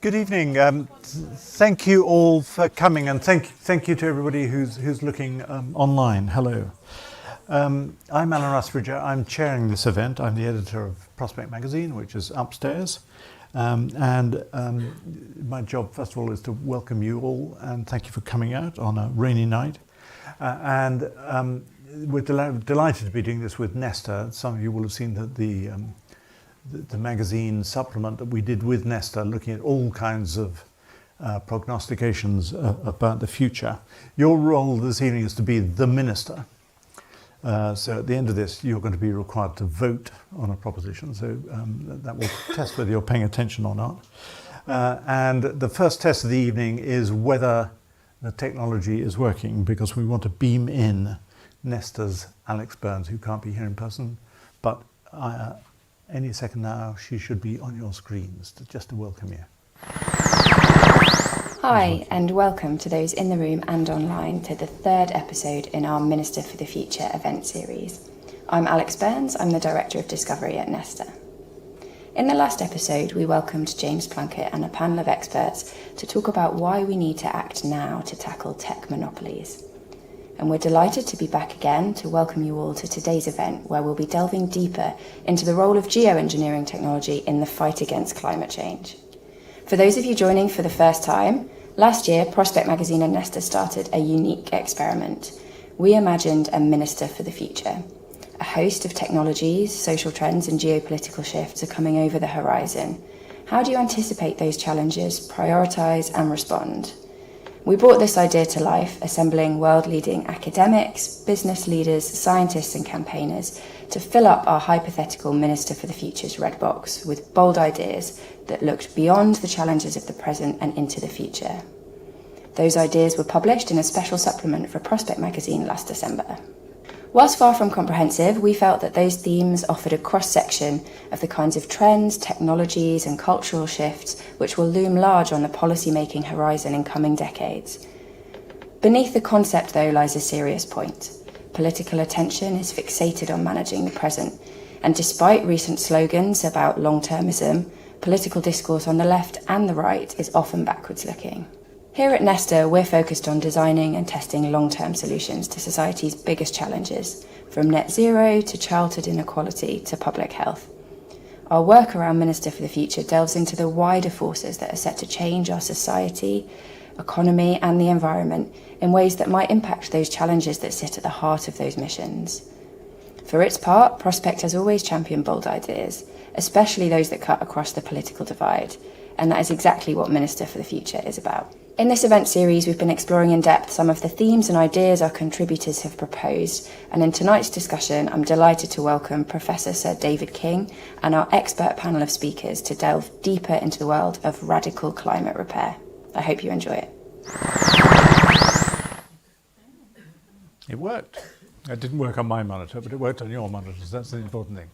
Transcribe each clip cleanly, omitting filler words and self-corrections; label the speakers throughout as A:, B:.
A: Good evening. Thank you all for coming, and thank you to everybody who's looking online. Hello. I'm Alan Rusbridger. I'm chairing this event. I'm the editor of Prospect Magazine, which is upstairs. My job, first of all, is to welcome you all and thank you for coming out on a rainy night. We're delighted to be doing this with Nesta. Some of you will have seen that the magazine supplement that we did with Nesta, looking at all kinds of prognostications about the future. Your role this evening is to be the minister. So at the end of this, you're going to be required to vote on a proposition. So that will test whether you're paying attention or not. And the first test of the evening is whether the technology is working, because we want to beam in Nesta's Alex Burns, who can't be here in person, but any second now she should be on your screens just to welcome you.
B: Hi, and welcome to those in the room and online to the third episode in our Minister for the Future event series. I'm Alex Burns, I'm the Director of Discovery at Nesta. In the last episode, we welcomed James Plunkett and a panel of experts to talk about why we need to act now to tackle tech monopolies. And we're delighted to be back again to welcome you all to today's event, where we'll be delving deeper into the role of geoengineering technology in the fight against climate change. For those of you joining for the first time, last year Prospect Magazine and Nesta started a unique experiment. We imagined a minister for the future. A host of technologies, social trends and geopolitical shifts are coming over the horizon. How do you anticipate those challenges, prioritise and respond? We brought this idea to life, assembling world-leading academics, business leaders, scientists and campaigners to fill up our hypothetical Minister for the Future's red box with bold ideas that looked beyond the challenges of the present and into the future. Those ideas were published in a special supplement for Prospect Magazine last December. Whilst far from comprehensive, we felt that those themes offered a cross-section of the kinds of trends, technologies and cultural shifts which will loom large on the policy-making horizon in coming decades. Beneath the concept, though, lies a serious point. Political attention is fixated on managing the present, and despite recent slogans about long-termism, political discourse on the left and the right is often backwards-looking. Here at Nesta, we're focused on designing and testing long-term solutions to society's biggest challenges, from net zero to childhood inequality to public health. Our work around Minister for the Future delves into the wider forces that are set to change our society, economy and the environment in ways that might impact those challenges that sit at the heart of those missions. For its part, Prospect has always championed bold ideas, especially those that cut across the political divide, and that is exactly what Minister for the Future is about. In this event series, we've been exploring in depth some of the themes and ideas our contributors have proposed, and in tonight's discussion, I'm delighted to welcome Professor Sir David King and our expert panel of speakers to delve deeper into the world of radical climate repair. I hope you enjoy it.
A: It worked. It didn't work on my monitor, but it worked on your monitors. That's the important thing.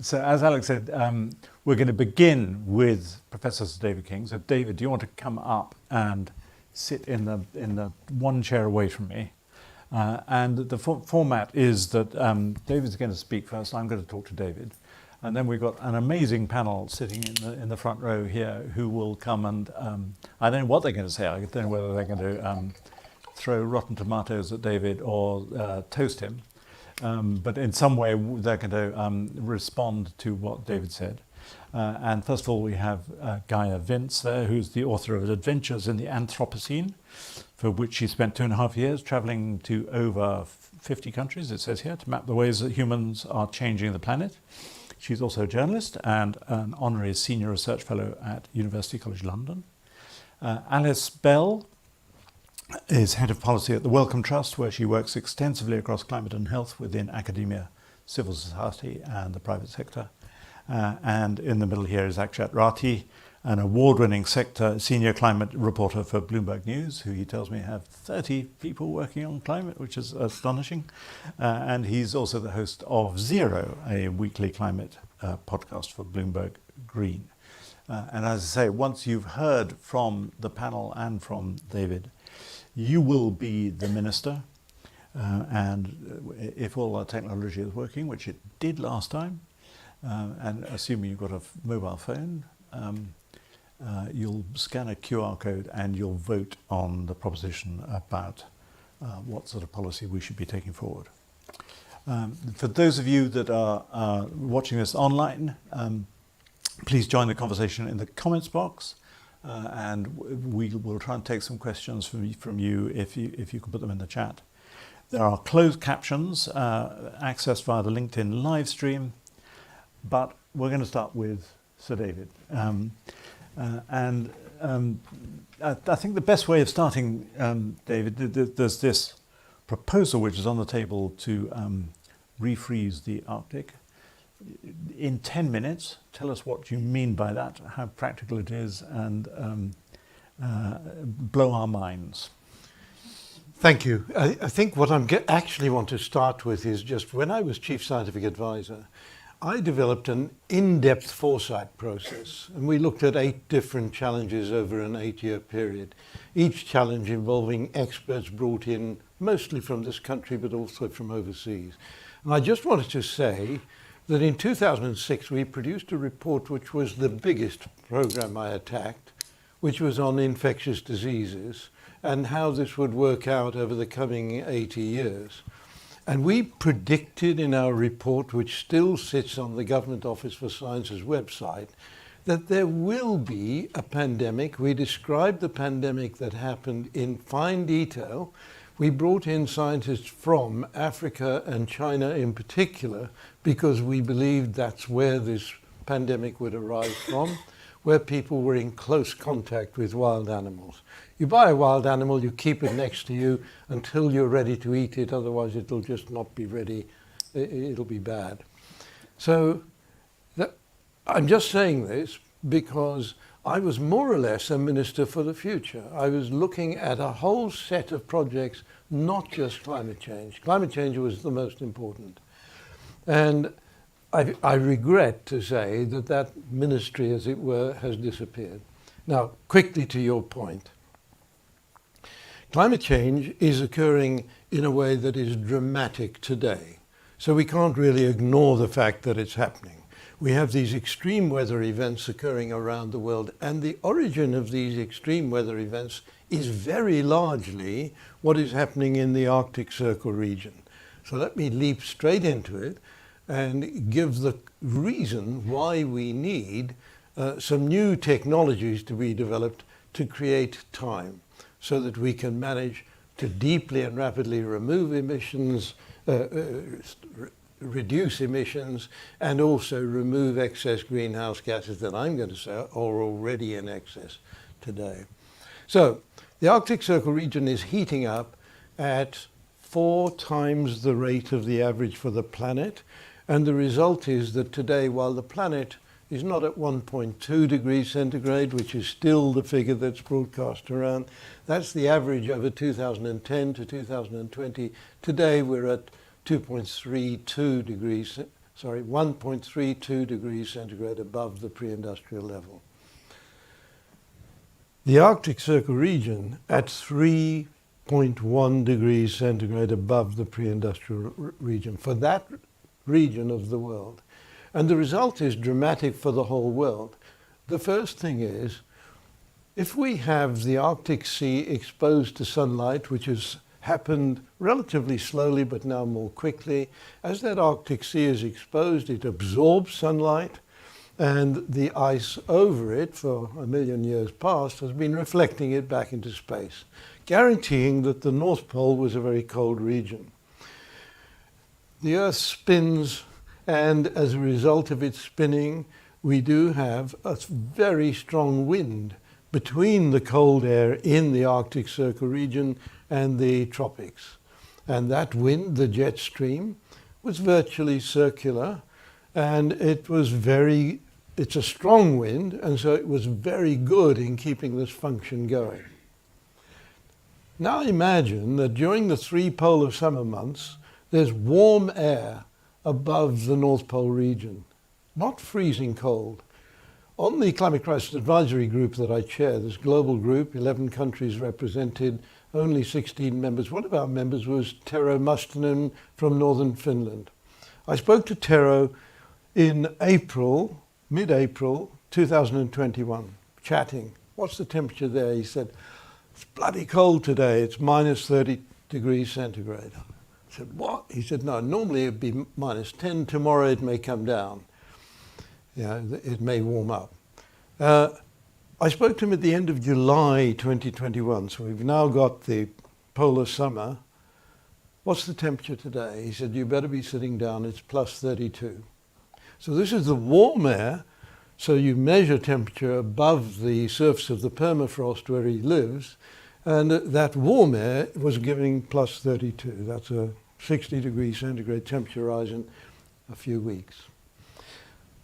A: So as Alex said, we're going to begin with Professor Sir David King. So David, do you want to come up and sit in the one chair away from me? And the format is that David's going to speak first. I'm going to talk to David. And then we've got an amazing panel sitting in the front row here who will come and, I don't know what they're going to say. I don't know whether they're going to throw rotten tomatoes at David or toast him. But in some way they're going to respond to what David said. And first of all, we have Gaia Vince there, who's the author of Adventures in the Anthropocene, for which she spent 2.5 years traveling to over 50 countries, it says here, to map the ways that humans are changing the planet. She's also a journalist and an honorary senior research fellow at University College London. Alice Bell is head of policy at the Wellcome Trust, where she works extensively across climate and health within academia, civil society and the private sector. And in the middle here is Akshat Rathi, an award-winning senior climate reporter for Bloomberg News, who he tells me have 30 people working on climate, which is astonishing. And he's also the host of Zero, a weekly climate podcast for Bloomberg Green. And as I say, once you've heard from the panel and from David, you will be the minister, and if all our technology is working, which it did last time, and assuming you've got a mobile phone, you'll scan a QR code and you'll vote on the proposition about what sort of policy we should be taking forward. For those of you that are watching this online, please join the conversation in the comments box, and we will try and take some questions from you if you can put them in the chat. There are closed captions accessed via the LinkedIn live stream, but we're going to start with Sir David. I think the best way of starting, David, there's this proposal which is on the table to refreeze the Arctic. In 10 minutes, tell us what you mean by that, how practical it is, and blow our minds.
C: Thank you. I think what I actually want to start with is just when I was Chief Scientific Advisor, I developed an in-depth foresight process, and we looked at 8 different challenges over an 8-year period, each challenge involving experts brought in mostly from this country but also from overseas. And I just wanted to say that in 2006 we produced a report which was the biggest program I attacked, which was on infectious diseases and how this would work out over the coming 80 years. And we predicted in our report, which still sits on the Government Office for Science's website, that there will be a pandemic. We described the pandemic that happened in fine detail. We brought in scientists from Africa and China in particular, because we believed that's where this pandemic would arise from, where people were in close contact with wild animals. You buy a wild animal, you keep it next to you until you're ready to eat it, otherwise it'll just not be ready, it'll be bad. So I'm just saying this because I was more or less a minister for the future. I was looking at a whole set of projects, not just climate change. Climate change was the most important. And I regret to say that ministry, as it were, has disappeared. Now, quickly to your point. Climate change is occurring in a way that is dramatic today. So we can't really ignore the fact that it's happening. We have these extreme weather events occurring around the world, and the origin of these extreme weather events is very largely what is happening in the Arctic Circle region. So let me leap straight into it and give the reason why we need some new technologies to be developed to create time, so that we can manage to deeply and rapidly remove emissions, reduce emissions, and also remove excess greenhouse gases that I'm going to say are already in excess today. So the Arctic Circle region is heating up at 4 times the rate of the average for the planet. And the result is that today, while the planet is not at 1.2 degrees centigrade, which is still the figure that's broadcast around. That's the average over 2010 to 2020. Today we're at 1.32 degrees centigrade above the pre-industrial level. The Arctic Circle region at 3.1 degrees centigrade above the pre-industrial region for that region of the world. And the result is dramatic for the whole world. The first thing is, if we have the Arctic Sea exposed to sunlight, which has happened relatively slowly but now more quickly, as that Arctic Sea is exposed, it absorbs sunlight, and the ice over it for 1 million years past has been reflecting it back into space, guaranteeing that the North Pole was a very cold region. The Earth spins, and as a result of its spinning, we do have a very strong wind between the cold air in the Arctic Circle region and the tropics. And that wind, the jet stream, was virtually circular, and it's a strong wind, and so it was very good in keeping this function going. Now imagine that during the 3 polar summer months, there's warm air above the North Pole region, not freezing cold. On the Climate Crisis Advisory Group that I chair, this global group, 11 countries represented, only 16 members. One of our members was Tero Mustonen from northern Finland. I spoke to Tero in mid-April 2021, chatting. What's the temperature there? He said, it's bloody cold today. It's minus 30 degrees centigrade. I said, what? He said, no, normally it'd be minus 10. Tomorrow it may come down. It may warm up. I spoke to him at the end of July 2021, so we've now got the polar summer. What's the temperature today? He said, you better be sitting down, it's plus 32. So this is the warm air, so you measure temperature above the surface of the permafrost where he lives, and that warm air was giving plus 32. That's a 60 degrees centigrade temperature rise in a few weeks.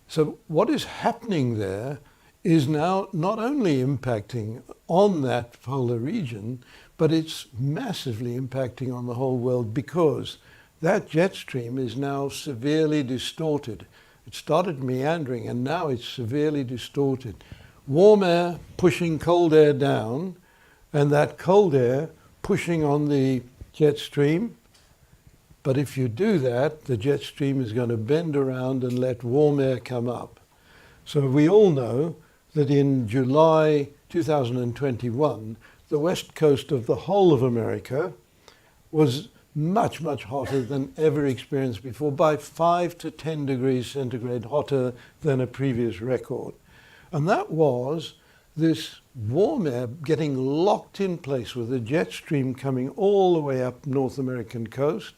C: So what is happening there is now not only impacting on that polar region, but it's massively impacting on the whole world because that jet stream is now severely distorted. It started meandering and now it's severely distorted. Warm air pushing cold air down and that cold air pushing on the jet stream. But if you do that, the jet stream is going to bend around and let warm air come up. So we all know that in July 2021, the west coast of the whole of America was much, much hotter than ever experienced before, by 5 to 10 degrees centigrade hotter than a previous record. And that was this warm air getting locked in place with the jet stream coming all the way up North American coast.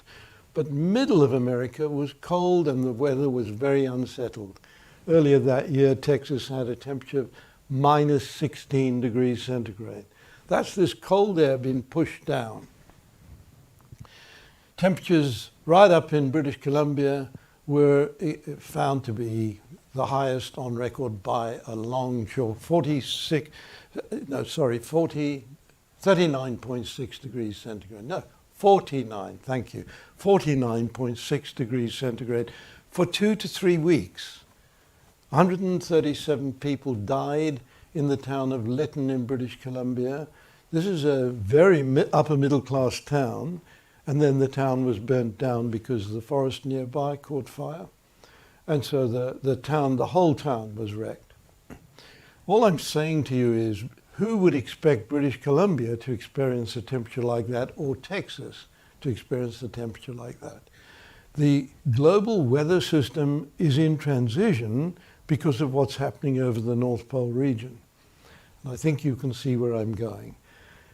C: But middle of America was cold and the weather was very unsettled. Earlier that year, Texas had a temperature of minus 16 degrees centigrade. That's this cold air being pushed down. Temperatures right up in British Columbia were found to be the highest on record by a long shot, 39.6 degrees centigrade. No, 49, thank you. 49.6 degrees centigrade for 2 to 3 weeks. 137 people died in the town of Lytton in British Columbia. This is a very upper middle class town, and then the town was burnt down because the forest nearby caught fire. And so the whole town was wrecked. All I'm saying to you is, who would expect British Columbia to experience a temperature like that, or Texas to experience a temperature like that? The global weather system is in transition because of what's happening over the North Pole region. And I think you can see where I'm going.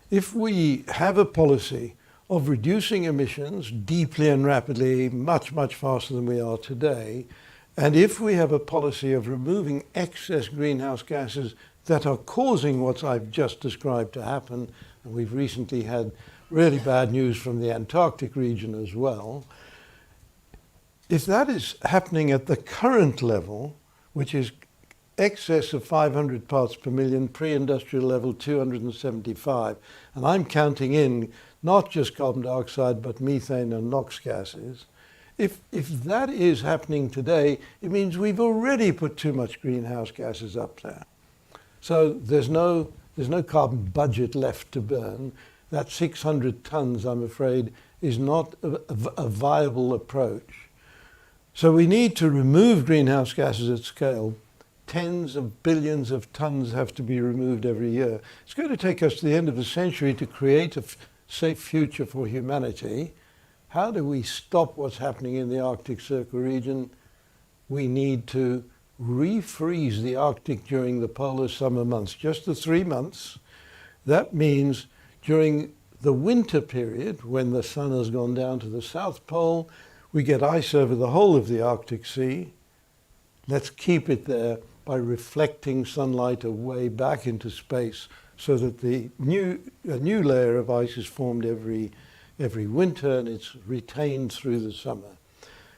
C: If we have a policy of reducing emissions deeply and rapidly, much, much faster than we are today, and if we have a policy of removing excess greenhouse gases that are causing what I've just described to happen, and we've recently had really bad news from the Antarctic region as well, if that is happening at the current level, which is excess of 500 parts per million, pre-industrial level 275, and I'm counting in not just carbon dioxide but methane and NOx gases, if that is happening today, it means we've already put too much greenhouse gases up there. So there's no carbon budget left to burn. That 600 tons, I'm afraid, is not a viable approach. So we need to remove greenhouse gases at scale. Tens of billions of tons have to be removed every year. It's going to take us to the end of the century to create a safe future for humanity. How do we stop what's happening in the Arctic Circle region? We need to refreeze the Arctic during the polar summer months, just the 3 months. That means during the winter period, when the sun has gone down to the South Pole, we get ice over the whole of the Arctic Sea. Let's keep it there by reflecting sunlight away back into space so that a new layer of ice is formed every winter and it's retained through the summer.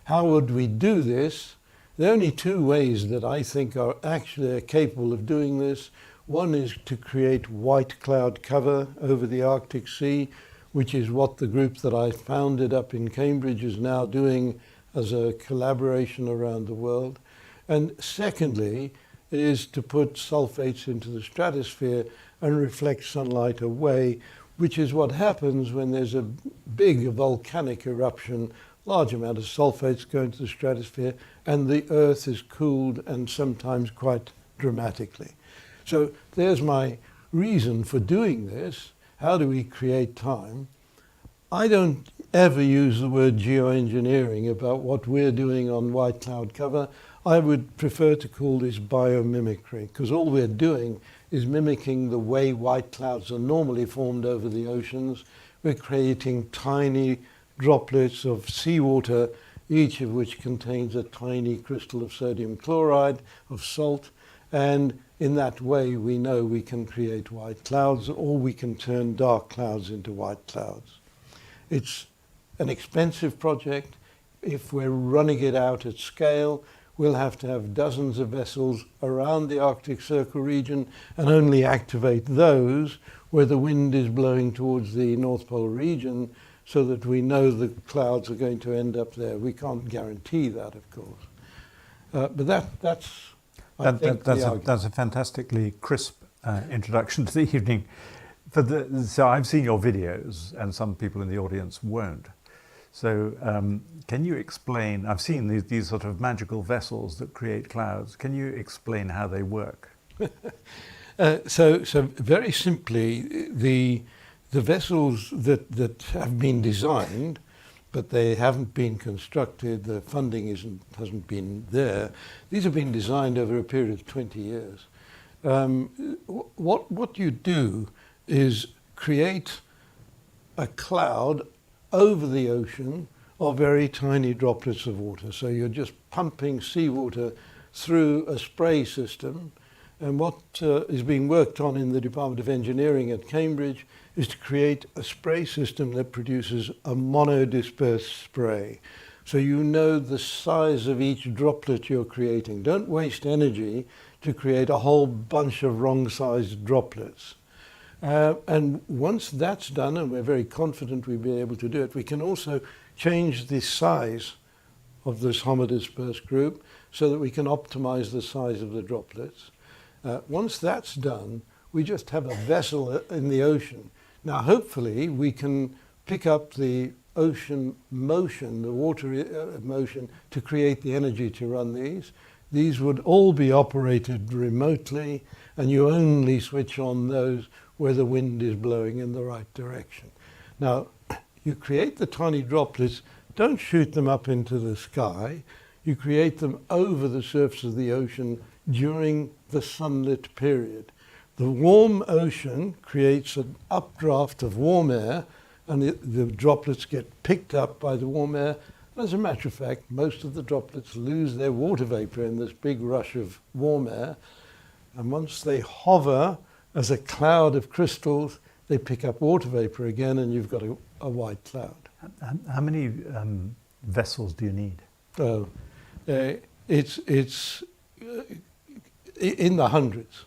C: How would we do this? There are only 2 ways that I think are actually capable of doing this. One is to create white cloud cover over the Arctic Sea, which is what the group that I founded up in Cambridge is now doing as a collaboration around the world. And secondly, is to put sulfates into the stratosphere and reflect sunlight away, which is what happens when there's a big volcanic eruption. Large amount of sulfates go into the stratosphere and the Earth is cooled, and sometimes quite dramatically. So there's my reason for doing this. How do we create time? I don't ever use the word geoengineering about what we're doing on white cloud cover. I would prefer to call this biomimicry, because all we're doing is mimicking the way white clouds are normally formed over the oceans. We're creating tiny droplets of seawater, each of which contains a tiny crystal of sodium chloride, of salt, and in that way we know we can create white clouds, or we can turn dark clouds into white clouds. It's an expensive project. If we're running it out at scale, we'll have to have dozens of vessels around the Arctic Circle region and only activate those where the wind is blowing towards the North Pole region, so that we know the clouds are going to end up there. We can't guarantee that, of course. But that's
A: a fantastically crisp introduction to the evening. So I've seen your videos, and some people in the audience won't. So can you explain, I've seen these sort of magical vessels that create clouds. Can you explain how they work?
C: So very simply, the vessels that have been designed, but they haven't been constructed, the funding hasn't been there. These have been designed over a period of 20 years. What you do is create a cloud over the ocean of very tiny droplets of water. So you're just pumping seawater through a spray system. And what is being worked on in the Department of Engineering at Cambridge is to create a spray system that produces a monodispersed spray. So you know the size of each droplet you're creating. Don't waste energy to create a whole bunch of wrong-sized droplets. And once that's done, and we're very confident we'll be able to do it, we can also change the size of this homodispersed group so that we can optimize the size of the droplets. Once that's done, we just have a vessel in the ocean. Now, hopefully, we can pick up the ocean motion, the water motion, to create the energy to run these. These would all be operated remotely, and you only switch on those where the wind is blowing in the right direction. Now, you create the tiny droplets, don't shoot them up into the sky. You create them over the surface of the ocean during the sunlit period. The warm ocean creates an updraft of warm air, and the droplets get picked up by the warm air. As a matter of fact, most of the droplets lose their water vapor in this big rush of warm air. And once they hover as a cloud of crystals, they pick up water vapor again, and you've got a white cloud.
A: How many vessels do you need?
C: It's in the hundreds.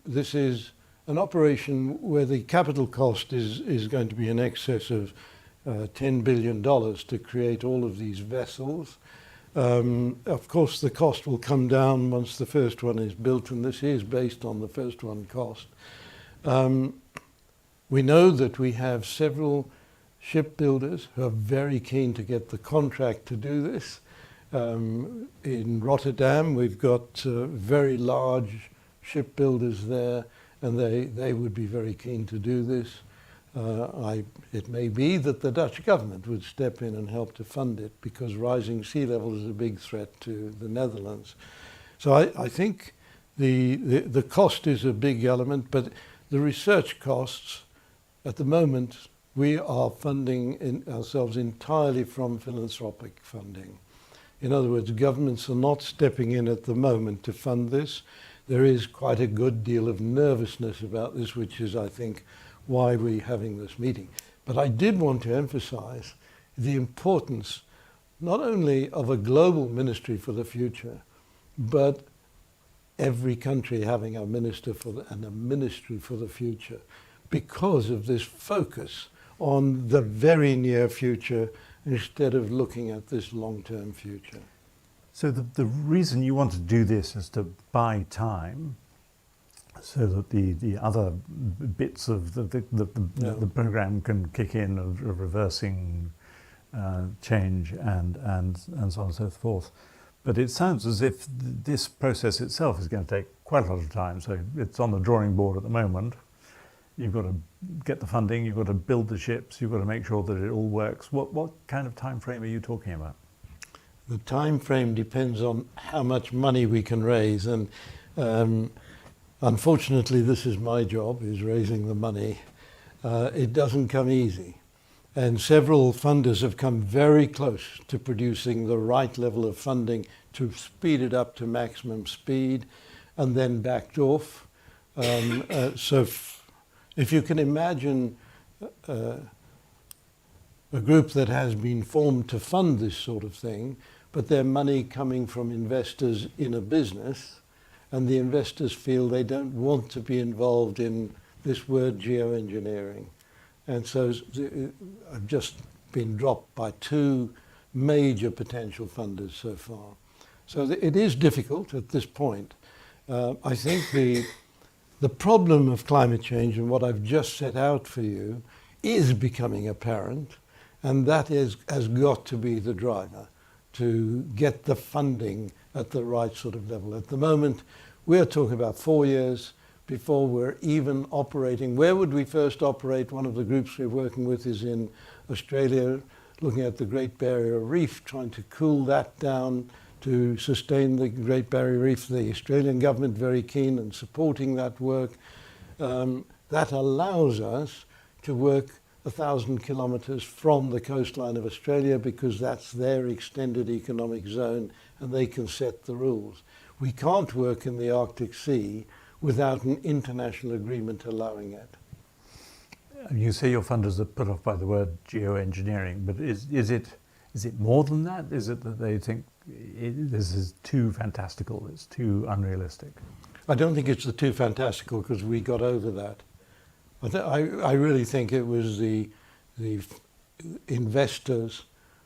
C: This is an operation where the capital cost is going to be in excess of $10 billion to create all of these vessels. Of course, the cost will come down once the first one is built, and this is based on the first one cost. We know that we have several shipbuilders who are very keen to get the contract to do this. In Rotterdam, we've got very large shipbuilders there, and they would be very keen to do this. It may be that the Dutch government would step in and help to fund it, because rising sea level is a big threat to the Netherlands. So I think the cost is a big element, but the research costs, at the moment, we are funding ourselves entirely from philanthropic funding. In other words, governments are not stepping in at the moment to fund this. There is quite a good deal of nervousness about this, which is, I think, why we're having this meeting. But I did want to emphasize the importance not only of a global ministry for the future, but every country having a minister and a ministry for the future, because of this focus on the very near future instead of looking at this long-term future.
A: So the reason you want to do this is to buy time, so that the other bits of the program can kick in of reversing change and so on and so forth. But it sounds as if this process itself is going to take quite a lot of time. So it's on the drawing board at the moment. You've got to get the funding, you've got to build the ships, you've got to make sure that it all works. What kind of time frame are you talking about?
C: The time frame depends on how much money we can raise, and unfortunately this is my job, is raising the money. It doesn't come easy, and several funders have come very close to producing the right level of funding to speed it up to maximum speed, and then backed off. If you can imagine a group that has been formed to fund this sort of thing, but their money coming from investors in a business, and the investors feel they don't want to be involved in this word geoengineering. And so I've just been dropped by 2 major potential funders so far. So it is difficult at this point. I think the problem of climate change and what I've just set out for you is becoming apparent, and that has got to be the driver to get the funding at the right sort of level. At the moment, we're talking about 4 years before we're even operating. Where would we first operate? One of the groups we're working with is in Australia, looking at the Great Barrier Reef, trying to cool that down to sustain the Great Barrier Reef. The Australian government very keen and supporting that work. That allows us to work 1,000 kilometres from the coastline of Australia, because that's their extended economic zone and they can set the rules. We can't work in the Arctic Sea without an international agreement allowing it.
A: You say your funders are put off by the word geoengineering, but is it more than that? Is it that they think this is too fantastical, it's too unrealistic?
C: I don't think it's the too fantastical, because we got over that. I really think it was the investors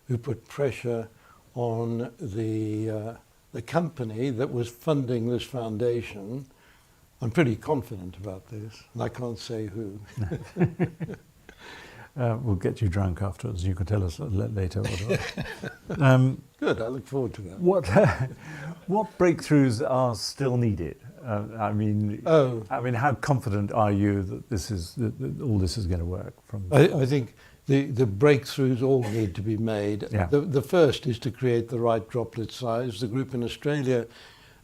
C: who put pressure on the company that was funding this foundation. I'm pretty confident about this, and I can't say who.
A: We'll get you drunk afterwards. You can tell us later.
C: Good, I look forward to that.
A: What breakthroughs are still needed? I mean, how confident are you that all this is going to work?
C: I think the breakthroughs all need to be made.
A: Yeah.
C: The first is to create the right droplet size. The group in Australia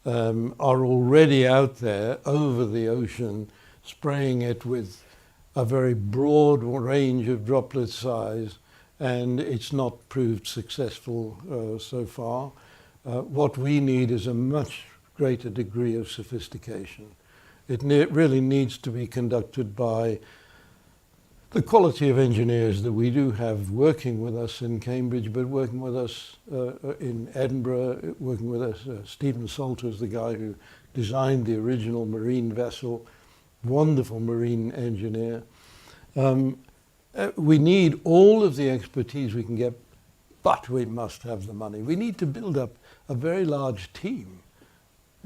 C: are already out there over the ocean, spraying it with a very broad range of droplet size, and it's not proved successful so far. What we need is a much greater degree of sophistication. It really needs to be conducted by the quality of engineers that we do have working with us in Cambridge, but working with us in Edinburgh, working with us. Stephen Salter is the guy who designed the original marine vessel, wonderful marine engineer. We need all of the expertise we can get, but we must have the money. We need to build up a very large team,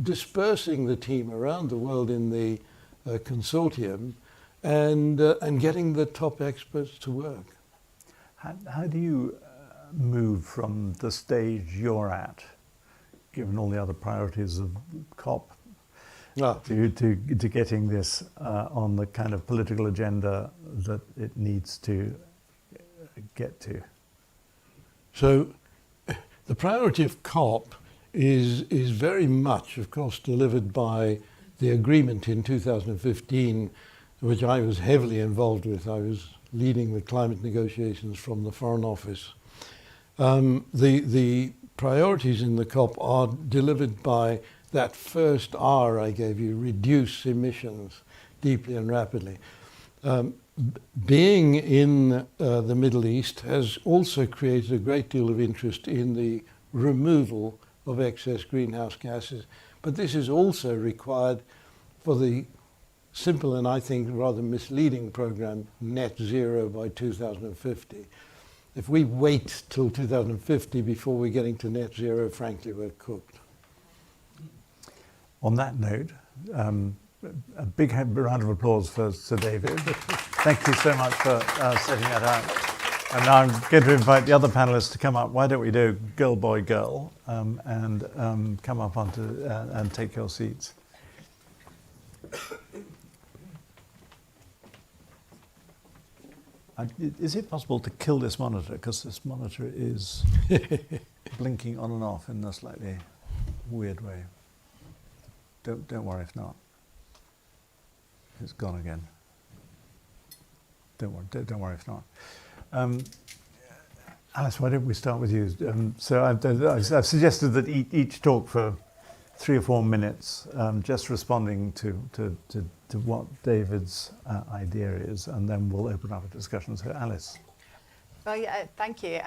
C: dispersing the team around the world in the consortium, and getting the top experts to work.
A: How do you move from the stage you're at, given all the other priorities of COP, to getting this on the kind of political agenda that it needs to get to?
C: So the priority of COP is very much, of course, delivered by the agreement in 2015, which I was heavily involved with. I was leading the climate negotiations from the Foreign Office. The priorities in the COP are delivered by that first R I gave you, reduce emissions deeply and rapidly. Being in the Middle East has also created a great deal of interest in the removal of excess greenhouse gases, but this is also required for the simple and I think rather misleading program net zero by 2050. If we wait till 2050 before we're getting to net zero, frankly, we're cooked.
A: On that note, a big round of applause for Sir David. Thank you so much for setting that out. And now I'm going to invite the other panelists to come up. Why don't we do girl, boy, girl, and come up onto and take your seats. Is it possible to kill this monitor? Because this monitor is blinking on and off in a slightly weird way. Don't worry if not. It's gone again. Don't worry if not. Alice, why don't we start with you? So I've suggested that each talk for 3 or 4 minutes, just responding to what David's idea is, and then we'll open up a discussion. So Alice.
D: Well, yeah, thank you.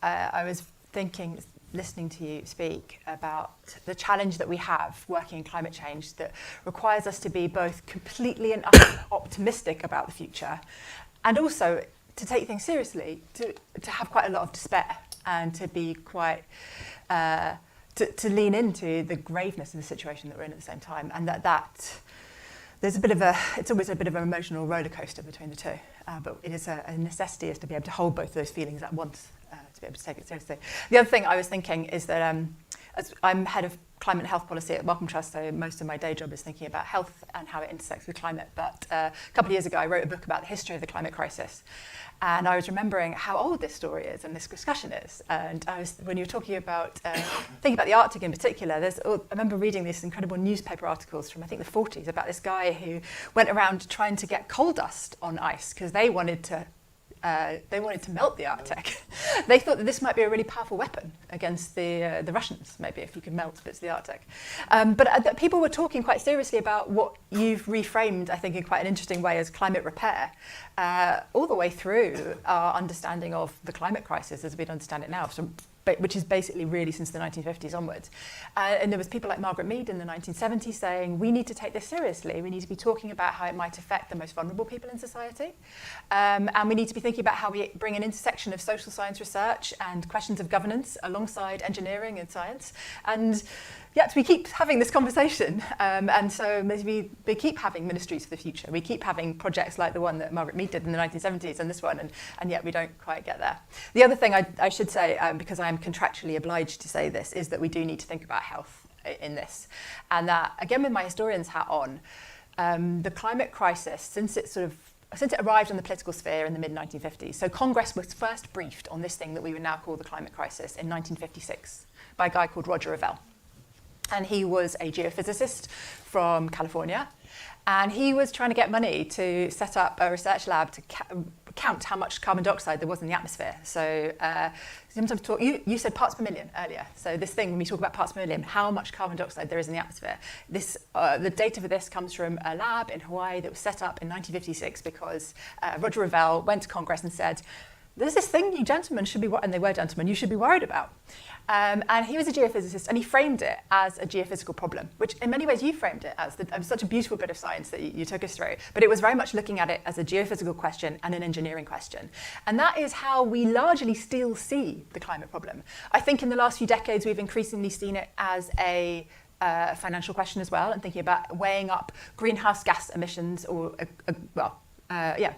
D: I was thinking, listening to you speak about the challenge that we have working in climate change that requires us to be both completely and utterly optimistic about the future, and also to take things seriously, to have quite a lot of despair, and to be quite to lean into the graveness of the situation that we're in at the same time, and that there's it's always a bit of an emotional roller coaster between the two, but it is a necessity is to be able to hold both of those feelings at once, to be able to take it seriously. The other thing I was thinking is that as I'm head of climate and health policy at Wellcome Trust, so most of my day job is thinking about health and how it intersects with climate. But a couple of years ago, I wrote a book about the history of the climate crisis. And I was remembering how old this story is and this discussion is. And when you were talking about, thinking about the Arctic in particular, I remember reading these incredible newspaper articles from, I think, the 40s about this guy who went around trying to get coal dust on ice because they wanted to melt the Arctic. They thought that this might be a really powerful weapon against the Russians, maybe, if you could melt bits of the Arctic. But people were talking quite seriously about what you've reframed, I think, in quite an interesting way as climate repair, all the way through our understanding of the climate crisis as we'd understand it now, which is basically really since the 1950s onwards. And there was people like Margaret Mead in the 1970s saying, we need to take this seriously. We need to be talking about how it might affect the most vulnerable people in society. And we need to be thinking about how we bring an intersection of social science research and questions of governance alongside engineering and science. And yet we keep having this conversation. And so maybe we keep having ministries for the future. We keep having projects like the one that Margaret Mead did in the 1970s and this one, and yet we don't quite get there. The other thing I should say, because I am contractually obliged to say this, is that we do need to think about health in this. And that, again, with my historian's hat on, the climate crisis, since it arrived in the political sphere in the mid-1950s, so Congress was first briefed on this thing that we would now call the climate crisis in 1956 by a guy called Roger Revelle. And he was a geophysicist from California. And he was trying to get money to set up a research lab to count how much carbon dioxide there was in the atmosphere. So sometimes you said parts per million earlier. So this thing, when we talk about parts per million, how much carbon dioxide there is in the atmosphere. The data for this comes from a lab in Hawaii that was set up in 1956 because Roger Revelle went to Congress and said, there's this thing you gentlemen should be, and they were gentlemen, you should be worried about. And he was a geophysicist, and he framed it as a geophysical problem, which in many ways you framed it as. It was such a beautiful bit of science that you took us through. But it was very much looking at it as a geophysical question and an engineering question. And that is how we largely still see the climate problem. I think in the last few decades, we've increasingly seen it as a financial question as well, and thinking about weighing up greenhouse gas emissions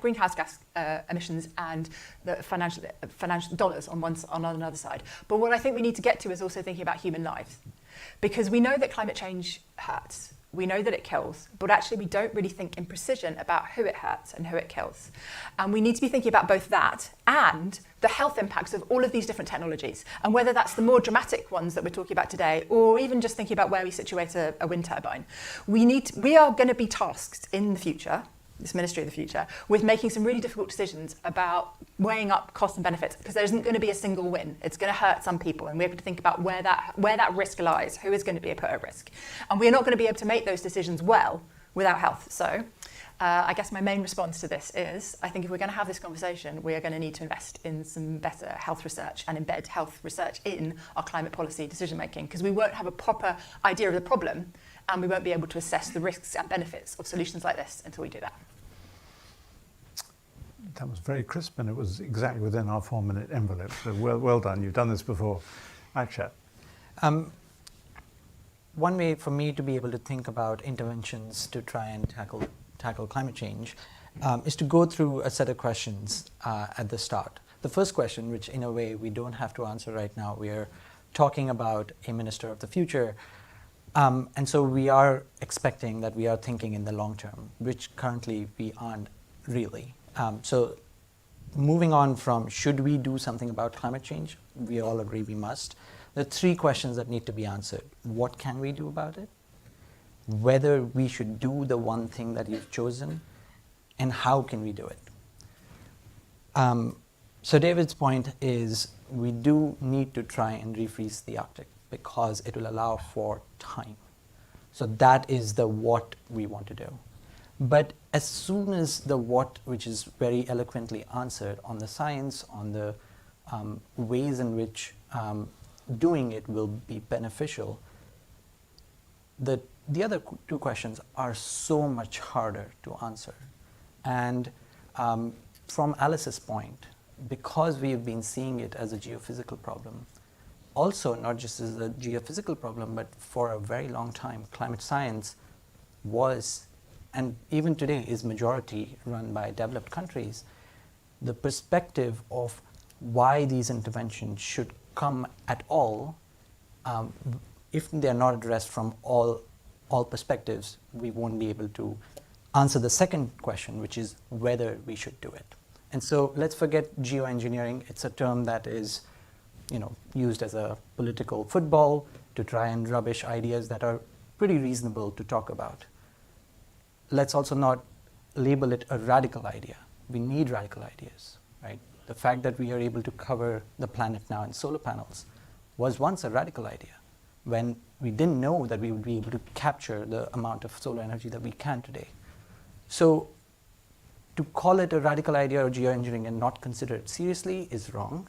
D: greenhouse gas emissions and the financial dollars on another side. But what I think we need to get to is also thinking about human lives, because we know that climate change hurts. We know that it kills, but actually we don't really think in precision about who it hurts and who it kills. And we need to be thinking about both that and the health impacts of all of these different technologies, and whether that's the more dramatic ones that we're talking about today, or even just thinking about where we situate a wind turbine. We are going to be tasked in the future, this Ministry of the Future, with making some really difficult decisions about weighing up costs and benefits, because there isn't going to be a single win. It's going to hurt some people, and we have to think about where that risk lies, who is going to be put at risk. And we're not going to be able to make those decisions well without health. So I guess my main response to this is, I think if we're going to have this conversation, we are going to need to invest in some better health research and embed health research in our climate policy decision making, because we won't have a proper idea of the problem, and we won't be able to assess the risks and benefits of solutions like this until we do that.
A: That was very crisp, and it was exactly within our 4-minute envelope. So well done. You've done this before. Akshat.
E: One way for me to be able to think about interventions to try and tackle climate change is to go through a set of questions at the start. the first question, which in a way we don't have to answer right now, we are talking about a minister of the future. And so we are expecting that we are thinking in the long term, which currently we aren't really. So moving on from should we do something about climate change, we all agree we must. There are three questions that need to be answered. What can we do about it? Whether we should do the one thing that you've chosen, and how can we do it? So David's point is we do need to try and refreeze the Arctic because it will allow for time. So that is the what we want to do. But as soon as the what, which is very eloquently answered on the science, on the ways in which doing it will be beneficial, the other two questions are so much harder to answer. And from Alice's point, because we have been seeing it as a geophysical problem, also not just as a geophysical problem, but for a very long time, climate science was, and even today is majority run by developed countries. The perspective of why these interventions should come at all, if they're not addressed from all perspectives, we won't be able to answer the second question, which is whether we should do it. And so let's forget geoengineering. It's a term that is, used as a political football to try and rubbish ideas that are pretty reasonable to talk about. Let's also not label it a radical idea. We need radical ideas, right? The fact that we are able to cover the planet now in solar panels was once a radical idea when we didn't know that we would be able to capture the amount of solar energy that we can today. So to call it a radical idea or geoengineering and not consider it seriously is wrong.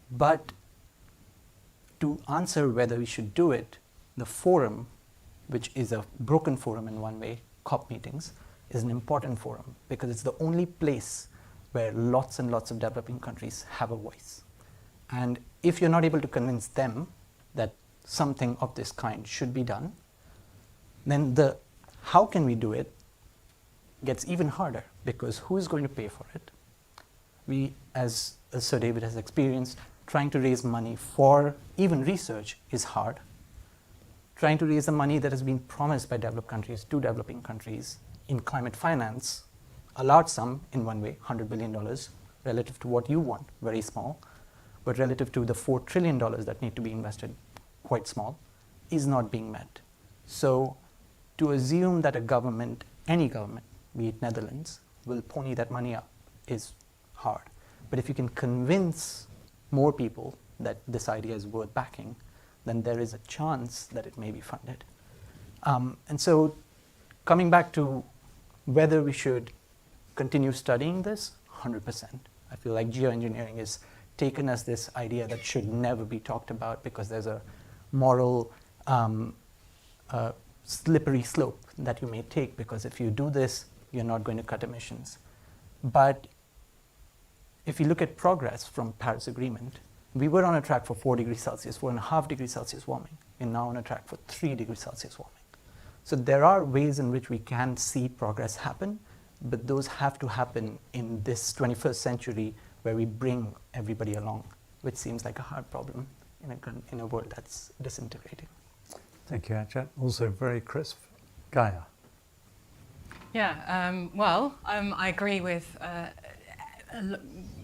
E: But to answer whether we should do it, the forum, which is a broken forum in one way, COP meetings, is an important forum because it's the only place where lots and lots of developing countries have a voice. And if you're not able to convince them that something of this kind should be done, then the how can we do it gets even harder because who is going to pay for it? We, as Sir David has experienced, trying to raise money for even research is hard. Trying to raise the money that has been promised by developed countries to developing countries in climate finance, a large sum in one way, $100 billion, relative to what you want, very small, but relative to the $4 trillion that need to be invested, quite small, is not being met. So to assume that a government, any government, be it Netherlands, will pony that money up is hard. But if you can convince more people that this idea is worth backing, then there is a chance that it may be funded. And so coming back to whether we should continue studying this, 100%. I feel like geoengineering is taken as this idea that should never be talked about because there's a moral slippery slope that you may take because if you do this, you're not going to cut emissions. But if you look at progress from Paris Agreement, we were on a track for 4 degrees Celsius, 4.5 degrees Celsius warming, and now on a track for 3 degrees Celsius warming. So there are ways in which we can see progress happen, but those have to happen in this 21st century where we bring everybody along, which seems like a hard problem in a world that's disintegrating.
A: Thank you, Akshat. Also very crisp. Gaia.
F: Yeah, I agree with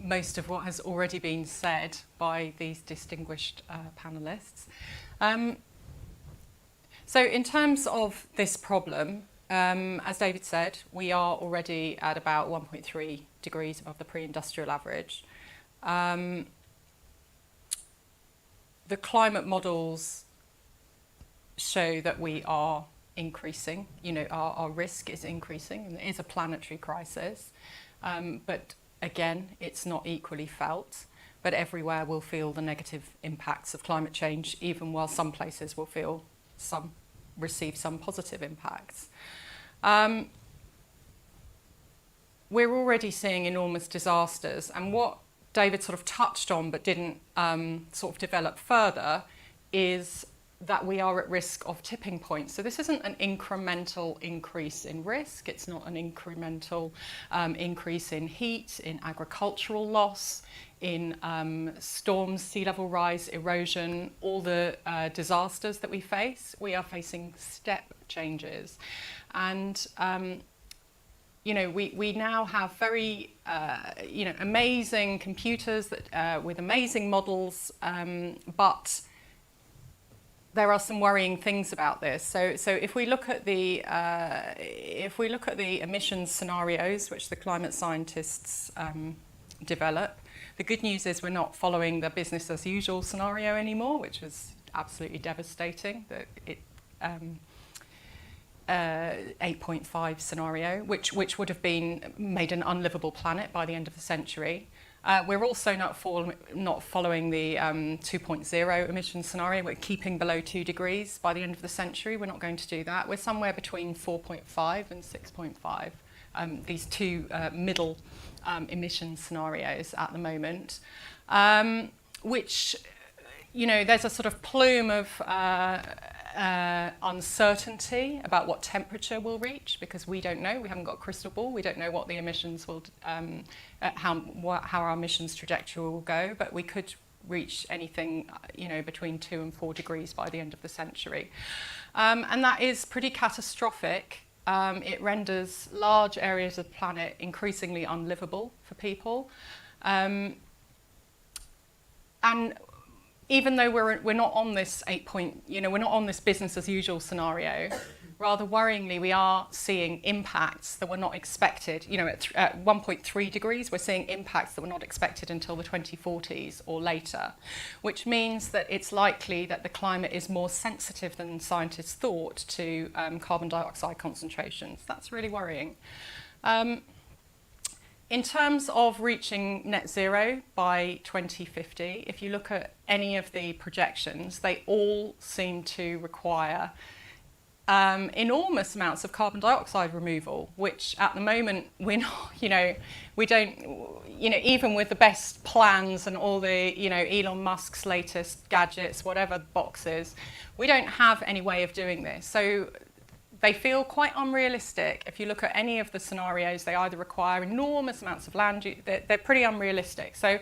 F: most of what has already been said by these distinguished panellists. So in terms of this problem, as David said, we are already at about 1.3 degrees above the pre-industrial average. The climate models show that we are increasing, our risk is increasing, and it is a planetary crisis. But again, it's not equally felt, but everywhere will feel the negative impacts of climate change, even while some places will receive some positive impacts. We're already seeing enormous disasters, and what David sort of touched on but didn't sort of develop further is that we are at risk of tipping points. So this isn't an incremental increase in risk. It's not an incremental increase in heat, in agricultural loss, in storms, sea level rise, erosion, all the disasters that we face. We are facing step changes. And we now have very amazing computers that with amazing models, but there are some worrying things about this. So if we look at the emissions scenarios which the climate scientists develop, the good news is we're not following the business as usual scenario anymore, which was absolutely devastating. That it 8.5 scenario, which would have been made an unlivable planet by the end of the century. We're also not following the 2.0 emission scenario. We're keeping below 2 degrees by the end of the century. We're not going to do that. We're somewhere between 4.5 and 6.5, these two middle emission scenarios at the moment, which, there's a sort of plume of uncertainty about what temperature we'll reach, because we don't know. We haven't got a crystal ball. We don't know what the emissions will, how our emissions trajectory will go. But we could reach anything, between 2 and 4 degrees by the end of the century, and that is pretty catastrophic. It renders large areas of the planet increasingly unlivable for people, and even though we're not on this we're not on this business as usual scenario, rather worryingly, we are seeing impacts that were not expected. At 1.3 degrees, we're seeing impacts that were not expected until the 2040s or later, which means that it's likely that the climate is more sensitive than scientists thought to carbon dioxide concentrations. That's really worrying. In terms of reaching net zero by 2050, if you look at any of the projections, they all seem to require enormous amounts of carbon dioxide removal, which at the moment we're not, we don't, even with the best plans and all the, Elon Musk's latest gadgets, whatever the box is, we don't have any way of doing this. So they feel quite unrealistic. If you look at any of the scenarios, they either require enormous amounts of land, they're pretty unrealistic. So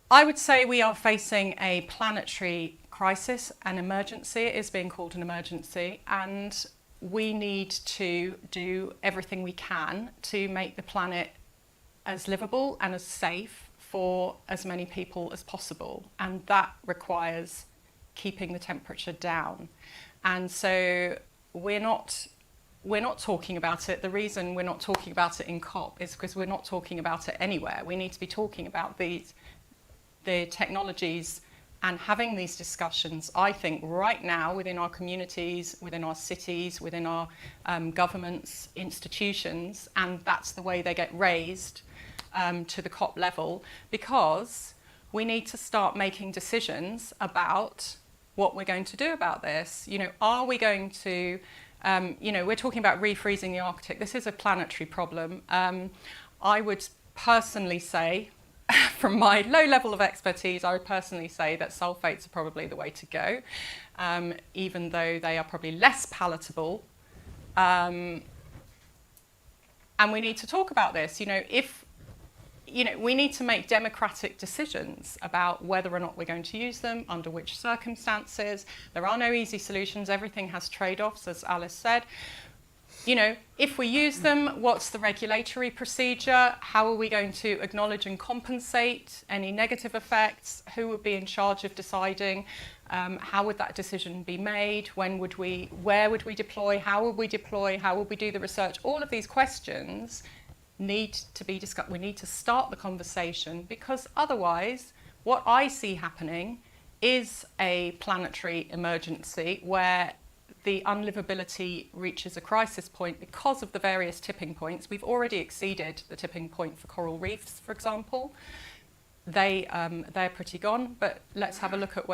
F: I would say we are facing a planetary crisis, an emergency. It is being called an emergency, and we need to do everything we can to make the planet as livable and as safe for as many people as possible, and that requires keeping the temperature down. And so we're not talking about it. The reason we're not talking about it in COP is because we're not talking about it anywhere. We need to be talking about the technologies and having these discussions, I think, right now within our communities, within our cities, within our governments, institutions, and that's the way they get raised to the COP level, because we need to start making decisions about what we're going to do about this. Are we going to, we're talking about refreezing the Arctic. This is a planetary problem. I would personally say, from my low level of expertise, I would personally say that sulfates are probably the way to go, even though they are probably less palatable. And we need to talk about this. We need to make democratic decisions about whether or not we're going to use them, under which circumstances. There are no easy solutions. Everything has trade-offs, as Alice said. If we use them, what's the regulatory procedure? How are we going to acknowledge and compensate any negative effects? Who would be in charge of deciding? How would that decision be made? Where would we deploy? How would we deploy? How would we do the research? All of these questions need to be discussed. We need to start the conversation, because otherwise what I see happening is a planetary emergency where the unlivability reaches a crisis point because of the various tipping points. We've already exceeded the tipping point for coral reefs, for example. They're pretty gone, but let's have a look at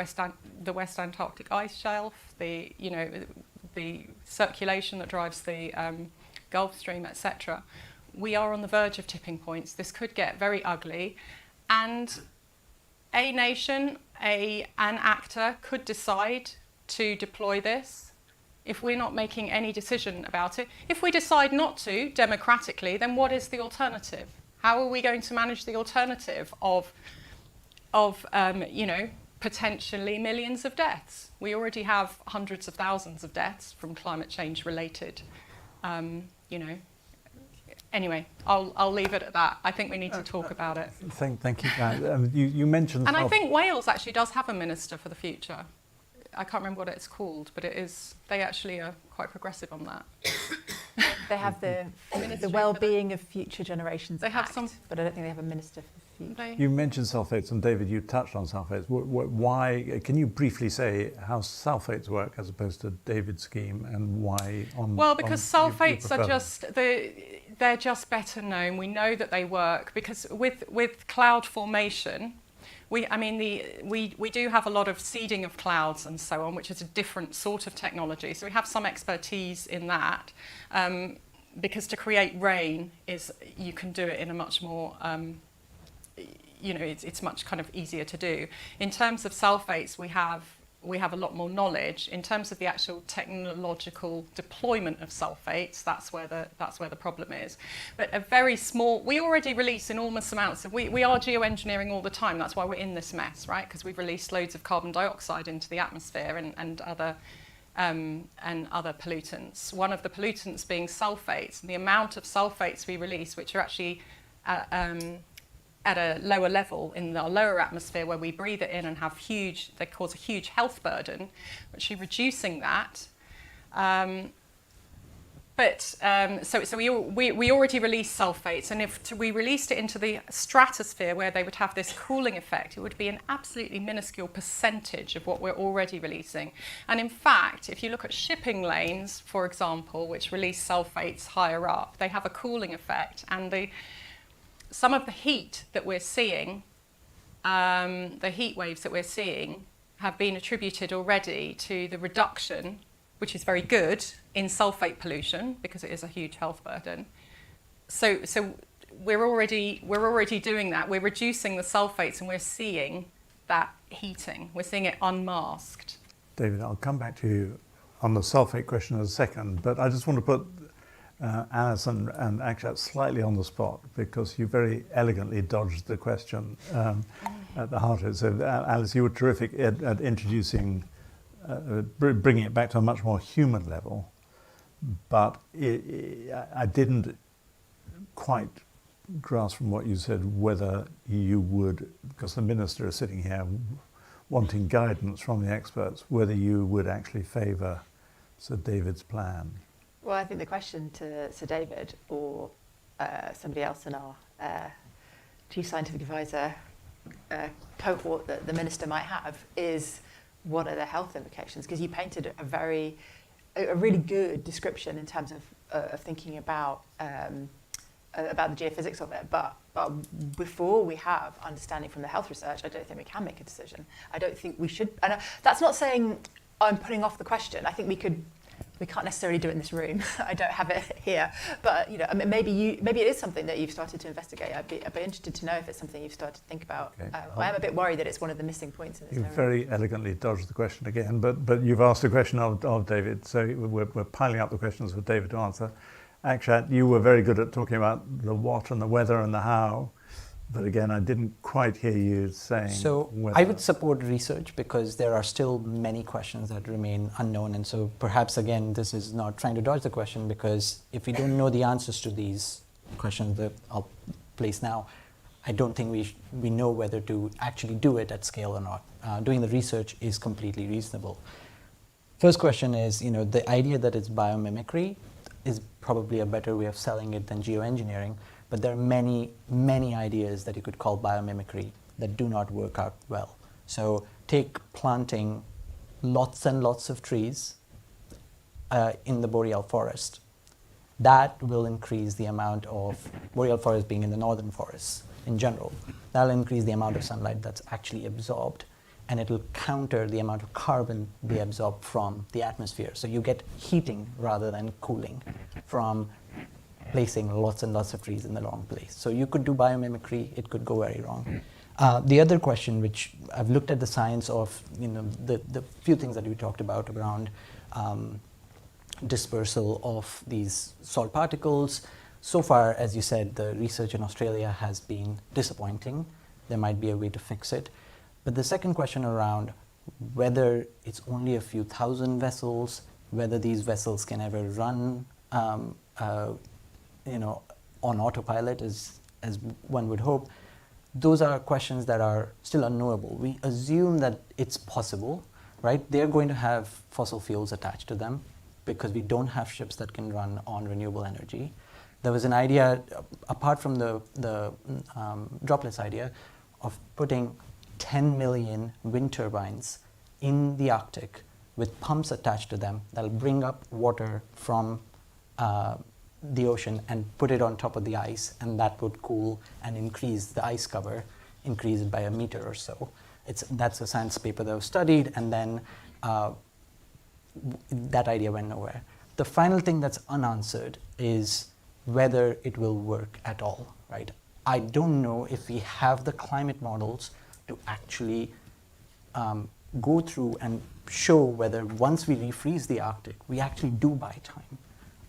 F: the West Antarctic ice shelf, the circulation that drives the Gulf Stream, etc. We are on the verge of tipping points. This could get very ugly, and a nation, an actor could decide to deploy this. If we're not making any decision about it, if we decide not to democratically, then what is the alternative? How are we going to manage the alternative of potentially millions of deaths? We already have hundreds of thousands of deaths from climate change related, Anyway, I'll leave it at that. I think we need to talk about it.
A: Thank you. You mentioned...
F: And I think Wales actually does have a Minister for the Future. I can't remember what it's called, but they actually are quite progressive on that.
D: They have the well-being of future generations.
F: They have
D: Act,
F: some,
D: but I don't think they have a minister for the future.
A: You mentioned sulfates, and David, you touched on sulfates. Why? Can you briefly say how sulfates work as opposed to David's scheme, and why?
F: Because sulfates are they're just better known. We know that they work because with cloud formation. We do have a lot of seeding of clouds and so on, which is a different sort of technology. So we have some expertise in that, because to create rain you can do it in a much more, it's much kind of easier to do. In terms of sulfates, we have a lot more knowledge. In terms of the actual technological deployment of sulfates, that's where the problem is. But a very small, we already release enormous amounts of, we are geoengineering all the time. That's why we're in this mess, right? Because we've released loads of carbon dioxide into the atmosphere and other pollutants. One of the pollutants being sulfates, and the amount of sulfates we release, which are actually at a lower level in our lower atmosphere where we breathe it in and they cause a huge health burden, actually reducing that. So we already release sulfates, and if we released it into the stratosphere where they would have this cooling effect, it would be an absolutely minuscule percentage of what we're already releasing. And in fact, if you look at shipping lanes, for example, which release sulfates higher up, they have a cooling effect, and some of the heat that we're seeing, the heat waves that we're seeing, have been attributed already to the reduction, which is very good, in sulfate pollution because it is a huge health burden. So we're already doing that. We're reducing the sulfates, and we're seeing that heating. We're seeing it unmasked.
A: David, I'll come back to you on the sulfate question in a second, but I just want to put Alice and Akshat slightly on the spot, because you very elegantly dodged the question at the heart of it. So Alice, you were terrific at introducing, bringing it back to a much more human level, but I didn't quite grasp from what you said whether you would, because the Minister is sitting here wanting guidance from the experts, whether you would actually favour Sir David's plan.
D: Well, I think the question to Sir David or somebody else in our Chief Scientific Advisor cohort that the Minister might have is, what are the health implications? Because you painted a really good description in terms of thinking about the geophysics of it. But before we have understanding from the health research, I don't think we can make a decision. I don't think we should. And that's not saying I'm putting off the question. I think we can't necessarily do it in this room. I don't have it here, but maybe it is something that you've started to investigate. I'd be interested to know if it's something you've started to think about.
A: Okay.
D: I am a bit worried that it's one of the missing points in this.
A: You very elegantly dodged the question again, but you've asked a question of David, so we're piling up the questions for David to answer. Akshat, you were very good at talking about the what and the whether and the how. But again, I didn't quite hear you saying.
E: So
A: whether.
E: I would support research because there are still many questions that remain unknown. And so perhaps, again, this is not trying to dodge the question, because if we don't know the answers to these questions that I'll place now, I don't think we know whether to actually do it at scale or not. Doing the research is completely reasonable. First question is, the idea that it's biomimicry is probably a better way of selling it than geoengineering. But there are many, many ideas that you could call biomimicry that do not work out well. So take planting lots and lots of trees in the boreal forest. That will increase the amount of, boreal forest being in the northern forests in general, that'll increase the amount of sunlight that's actually absorbed, and it'll counter the amount of carbon we absorb from the atmosphere. So you get heating rather than cooling from placing lots and lots of trees in the wrong place. So you could do biomimicry, it could go very wrong. The other question, which I've looked at the science of, the few things that we talked about around dispersal of these salt particles. So far, as you said, the research in Australia has been disappointing. There might be a way to fix it. But the second question around whether it's only a few thousand vessels, whether these vessels can ever run, on autopilot, as one would hope, those are questions that are still unknowable. We assume that it's possible, right? They're going to have fossil fuels attached to them because we don't have ships that can run on renewable energy. There was an idea, apart from the droplets idea, of putting 10 million wind turbines in the Arctic with pumps attached to them that'll bring up water from the ocean and put it on top of the ice, and that would cool and increase the ice cover, increase it by a meter or so. That's a science paper that was studied, and then that idea went nowhere. The final thing that's unanswered is whether it will work at all, right? I don't know if we have the climate models to actually go through and show whether once we refreeze the Arctic, we actually do buy time.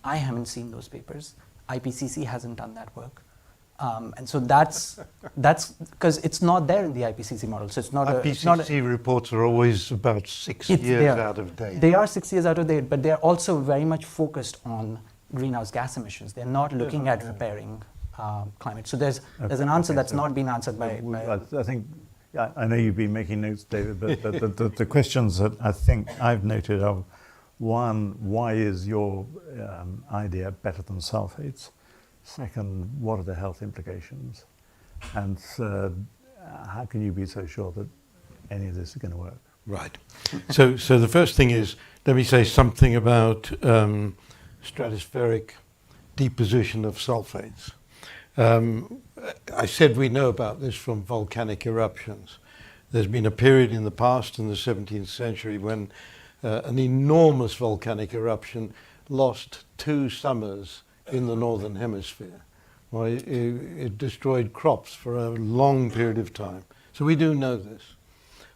E: I haven't seen those papers. IPCC hasn't done that work. And so that's because it's not there in the IPCC model. So it's not
C: IPCC reports are always about 6 years out of date.
E: They are 6 years out of date, but they're also very much focused on greenhouse gas emissions. They're not looking at repairing climate. So there's an answer that's not been answered by
A: I think, I know you've been making notes, David, but the questions that I think I've noted are, one, why is your idea better than sulfates? Second, what are the health implications? And third, how can you be so sure that any of this is going to work?
C: Right. So the first thing is, let me say something about stratospheric deposition of sulfates. I said we know about this from volcanic eruptions. There's been a period in the past, in the 17th century, when an enormous volcanic eruption lost 2 summers in the northern hemisphere. Well, it destroyed crops for a long period of time. So we do know this.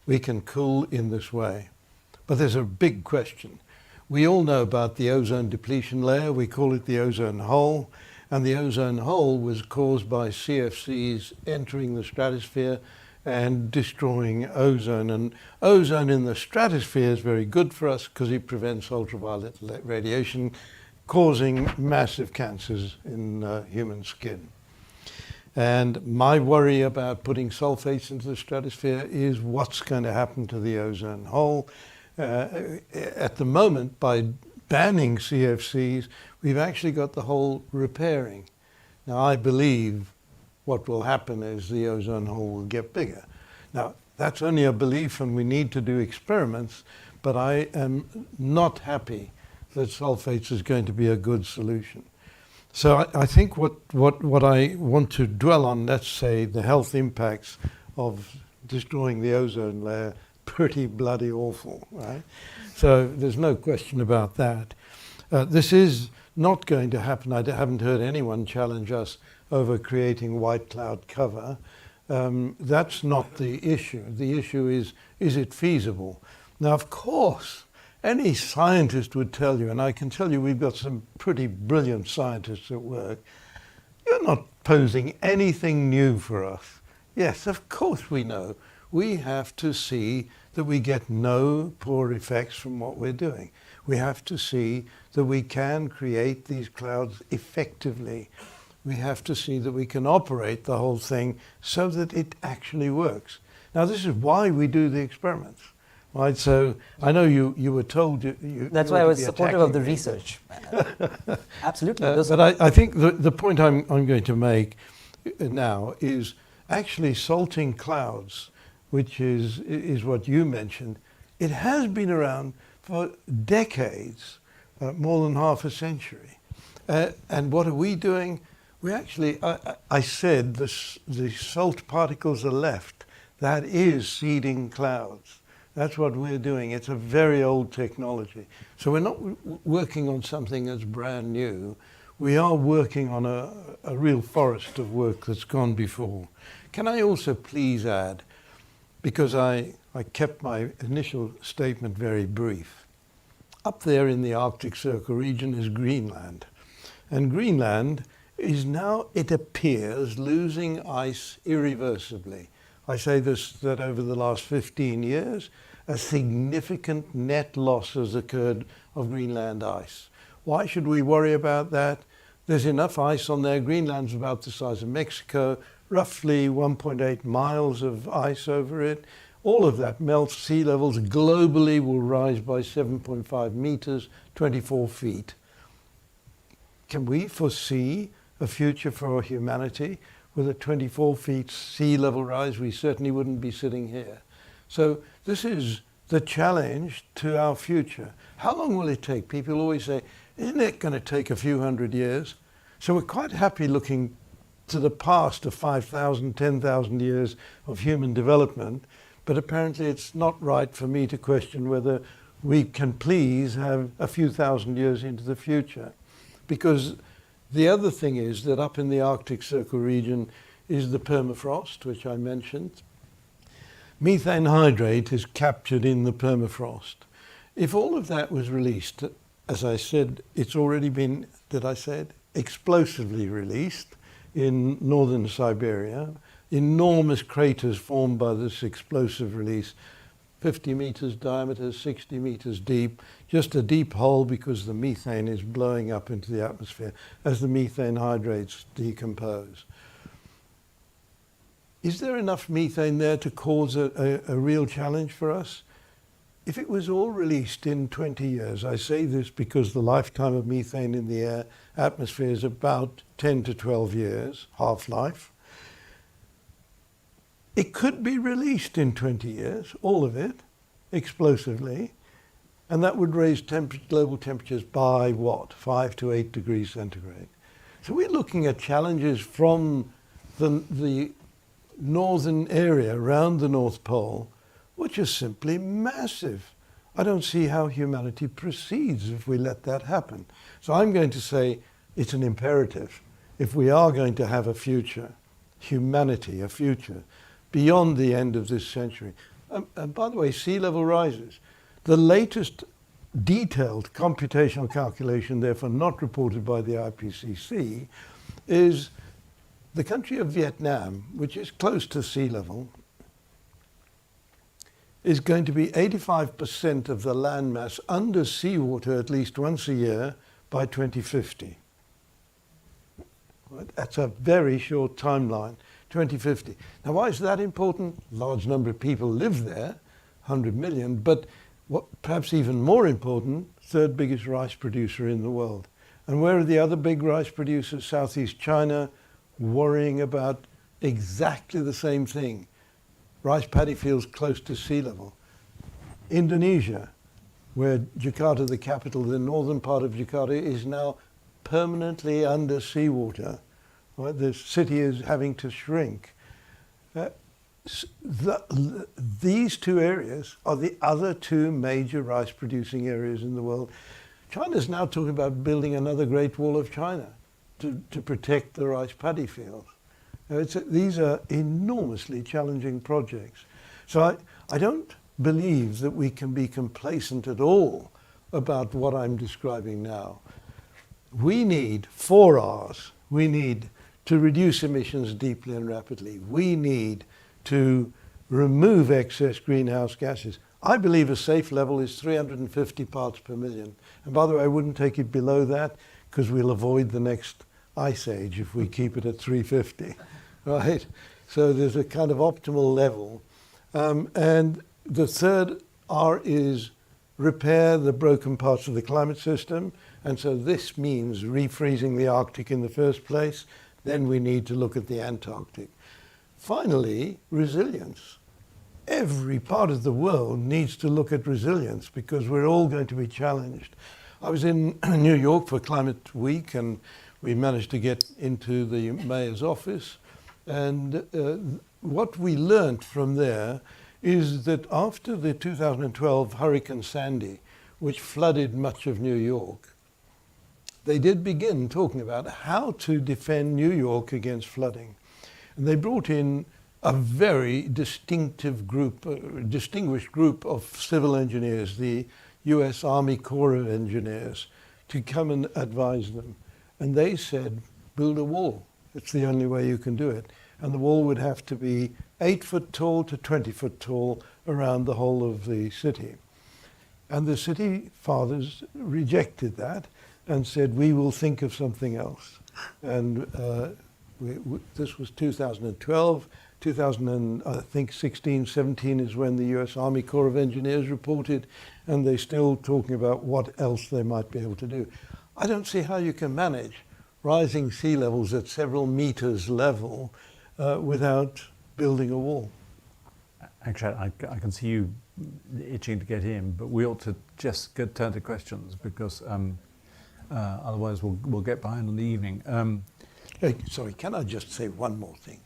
C: We can cool in this way. But there's a big question. We all know about the ozone depletion layer. We call it the ozone hole. And the ozone hole was caused by CFCs entering the stratosphere and destroying ozone. And ozone in the stratosphere is very good for us because it prevents ultraviolet radiation, causing massive cancers in human skin. And my worry about putting sulfates into the stratosphere is what's going to happen to the ozone hole. At the moment, by banning CFCs, we've actually got the hole repairing. Now, I believe what will happen is the ozone hole will get bigger. Now, that's only a belief, and we need to do experiments, but I am not happy that sulfates is going to be a good solution. So I think what I want to dwell on, let's say, the health impacts of destroying the ozone layer, pretty bloody awful, right? So there's no question about that. This is not going to happen. I haven't heard anyone challenge us over creating white cloud cover. That's not the issue. The issue is it feasible? Now, of course, any scientist would tell you, and I can tell you we've got some pretty brilliant scientists at work, you're not posing anything new for us. Yes, of course we know. We have to see that we get no poor effects from what we're doing. We have to see that we can create these clouds effectively. We have to see that we can operate the whole thing so that it actually works. Now, this is why we do the experiments. Right, so I know you were told you
E: That's why I was supportive of the research. Absolutely.
C: But I think the point I'm going to make now is actually salting clouds, which is what you mentioned. It has been around for decades, more than half a century. And what are we doing? We actually, I said the salt particles are left. That is seeding clouds. That's what we're doing. It's a very old technology. So we're not working on something that's brand new. we are working on a real forest of work that's gone before. Can I also please add, because I kept my initial statement very brief, up there in the Arctic Circle region is Greenland. And Greenland is now, it appears, losing ice irreversibly. I say this, that over the last 15 years, a significant net loss has occurred of Greenland ice. Why should we worry about that? There's enough ice on there. Greenland's about the size of Mexico, roughly 1.8 miles of ice over it. All of that melts. Sea levels globally will rise by 7.5 meters, 24 feet. Can we foresee a future for humanity with a 24 feet sea level rise? We certainly wouldn't be sitting here. So this is the challenge to our future. How long will it take? People always say, isn't it going to take a few hundred years? So we're quite happy looking to the past of 5,000, 10,000 years of human development, but apparently it's not right for me to question whether we can please have a few thousand years into the future. Because the other thing is that up in the Arctic Circle region is the permafrost, which I mentioned. Methane hydrate is captured in the permafrost. If all of that was released, as I said, it's already been, explosively released in northern Siberia. Enormous craters formed by this explosive release, 50 meters diameter, 60 meters deep, just a deep hole because the methane is blowing up into the atmosphere as the methane hydrates decompose. Is there enough methane there to cause a real challenge for us? If it was all released in 20 years, I say this because the lifetime of methane in the atmosphere is about 10 to 12 years, half-life. It could be released in 20 years, all of it, explosively, and that would raise global temperatures by what? 5 to 8 degrees centigrade. So we're looking at challenges from the northern area around the North Pole, which is simply massive. I don't see how humanity proceeds if we let that happen. So I'm going to say it's an imperative. If we are going to have a future, humanity, a future, beyond the end of this century. And by the way, sea level rises. The latest detailed computational calculation, therefore not reported by the IPCC, is the country of Vietnam, which is close to sea level, is going to be 85% of the landmass under seawater at least once a year by 2050. Right? That's a very short timeline, 2050. Now, why is that important? Large number of people live there, 100 million, but what perhaps even more important, third biggest rice producer in the world. And where are the other big rice producers? Southeast China, worrying about exactly the same thing. Rice paddy fields close to sea level. Indonesia, where Jakarta, the capital, the northern part of Jakarta, is now permanently under seawater. Right? The city is having to shrink. These two areas are the other two major rice producing areas in the world. China's now talking about building another Great Wall of China to protect the rice paddy fields. These are enormously challenging projects. So I don't believe that we can be complacent at all about what I'm describing now. We need 4 R's. We need to reduce emissions deeply and rapidly. We need to remove excess greenhouse gases. I believe a safe level is 350 parts per million. And by the way, I wouldn't take it below that because we'll avoid the next ice age if we keep it at 350, right? So there's a kind of optimal level. And the third R is repair the broken parts of the climate system. And so this means refreezing the Arctic in the first place. Then we need to look at the Antarctic. Finally, resilience. Every part of the world needs to look at resilience because we're all going to be challenged. I was in New York for Climate Week and we managed to get into the mayor's office. And what we learned from there is that after the 2012 Hurricane Sandy, which flooded much of New York, they did begin talking about how to defend New York against flooding. And they brought in a very distinguished group of civil engineers, the US Army Corps of Engineers, to come and advise them. And they said, build a wall. It's the only way you can do it. And the wall would have to be 8 foot tall to 20 foot tall around the whole of the city. And the city fathers rejected that and said, we will think of something else. And this was 2012. 2016, 17 is when the US Army Corps of Engineers reported, and they're still talking about what else they might be able to do. I don't see how you can manage rising sea levels at several meters level without building a wall.
A: Actually, I can see you itching to get in, but we ought to just turn to questions because otherwise we'll get behind on the evening.
C: Hey, sorry, can I just say one more thing?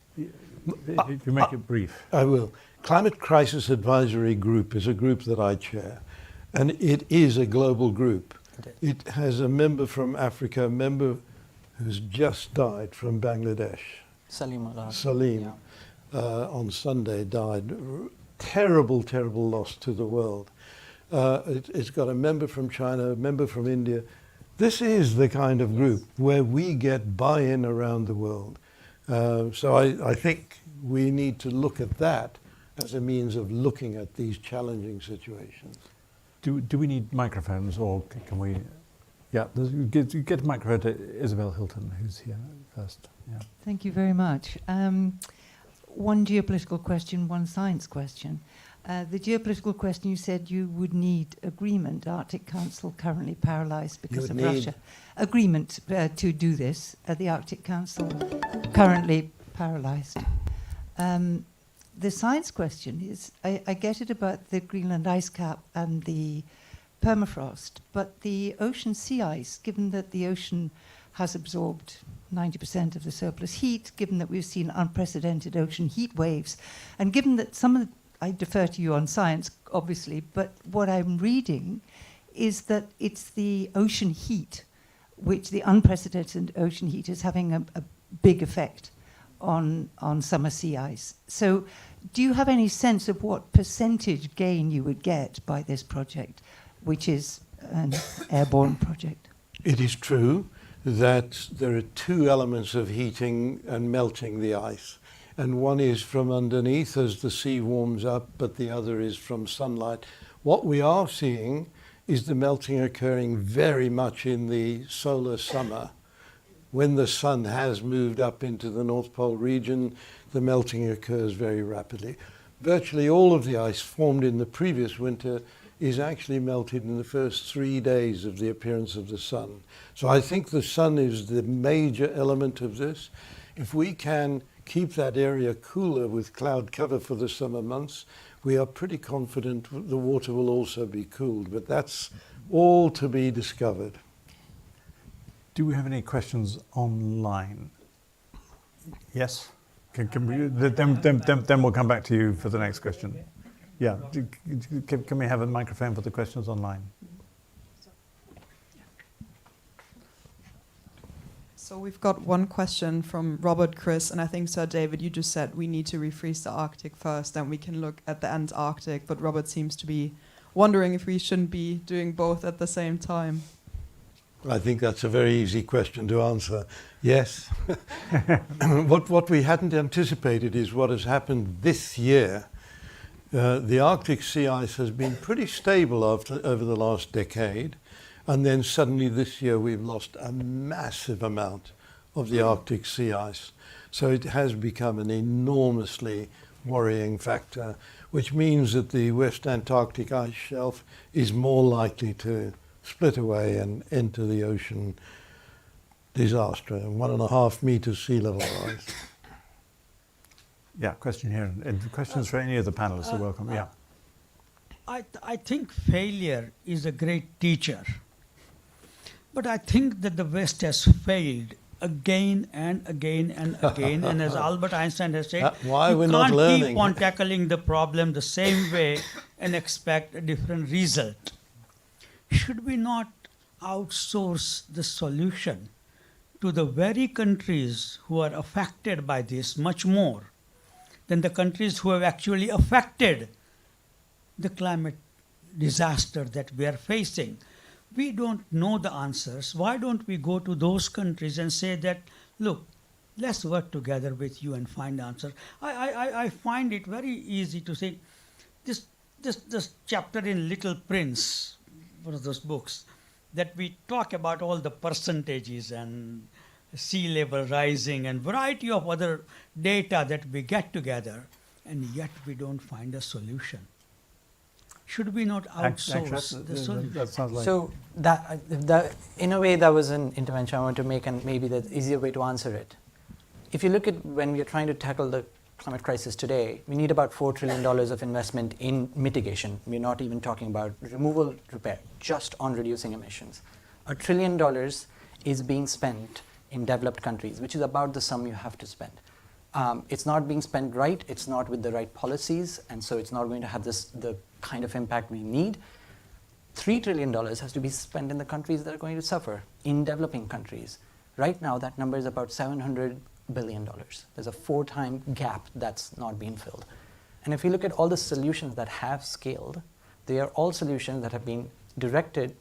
A: If you make it brief.
C: I will. Climate Crisis Advisory Group is a group that I chair, and it is a global group. It has a member from Africa, a member who's just died from Bangladesh. Salim, on Sunday died. Terrible, terrible loss to the world. It's got a member from China, a member from India. This is the kind of group where we get buy-in around the world. So I think we need to look at that as a means of looking at these challenging situations.
A: Do we need microphones, or can we? Yeah, get a microphone to Isabel Hilton, who's here first. Yeah.
G: Thank you very much. One geopolitical question, one science question. The geopolitical question, you said you would need agreement. Arctic Council currently paralysed because of Russia. Agreement to do this. The Arctic Council currently paralysed. The science question is, I get it about the Greenland ice cap and the permafrost, but the ocean sea ice, given that the ocean has absorbed 90% of the surplus heat, given that we've seen unprecedented ocean heat waves, and given that some of the, I defer to you on science, obviously, but what I'm reading is that it's the ocean heat, which the unprecedented ocean heat is having a big effect on summer sea ice. So do you have any sense of what percentage gain you would get by this project, which is an airborne project?
C: It is true that there are two elements of heating and melting the ice. And one is from underneath as the sea warms up, but the other is from sunlight. What we are seeing is the melting occurring very much in the solar summer. When the sun has moved up into the North Pole region, the melting occurs very rapidly. Virtually all of the ice formed in the previous winter is actually melted in the first 3 days of the appearance of the sun. So I think the sun is the major element of this. If we can keep that area cooler with cloud cover for the summer months, we are pretty confident the water will also be cooled, but that's all to be discovered.
A: Do we have any questions online? Yes? Can we, then we'll come back to you for the next question. Yeah, can we have a microphone for the questions online?
H: So we've got one question from Robert Chris, and I think, Sir David, you just said we need to refreeze the Arctic first, then we can look at the Antarctic, but Robert seems to be wondering if we shouldn't be doing both at the same time.
C: I think that's a very easy question to answer. Yes. What we hadn't anticipated is what has happened this year. The Arctic sea ice has been pretty stable over the last decade. And then suddenly this year we've lost a massive amount of the Arctic sea ice. So it has become an enormously worrying factor, which means that the West Antarctic ice shelf is more likely to split away and enter the ocean disaster. 1.5 meters sea level rise.
A: Yeah, question here. And questions for any of the panelists are welcome. Yeah.
I: I think failure is a great teacher. But I think that the West has failed again and again and again. And as Albert Einstein has said,
C: why
I: you
C: we're
I: can't
C: not learning.
I: keep on tackling the problem the same way and expect a different result. Should we not outsource the solution to the very countries who are affected by this much more than the countries who have actually affected the climate disaster that we are facing. We don't know the answers. Why don't we go to those countries and say that, look, let's work together with you and find the answer. I find it very easy to say, this chapter in Little Prince, one of those books, that we talk about all the percentages and sea level rising and variety of other data that we get together, and yet we don't find a solution. Should we not outsource the solution?
A: That sounds like
E: So that in a way that was an intervention I want to make, and maybe the easier way to answer it. If you look at when we are trying to tackle the climate crisis today, we need about $4 trillion of investment in mitigation. We're not even talking about removal, repair, just on reducing emissions. $1 trillion is being spent in developed countries, which is about the sum you have to spend. It's not being spent right, it's not with the right policies, and so it's not going to have the kind of impact we need. $3 trillion has to be spent in the countries that are going to suffer, in developing countries. Right now, that number is about $700 billion. There's a 4-time gap that's not being filled. And if you look at all the solutions that have scaled, they are all solutions that have been directed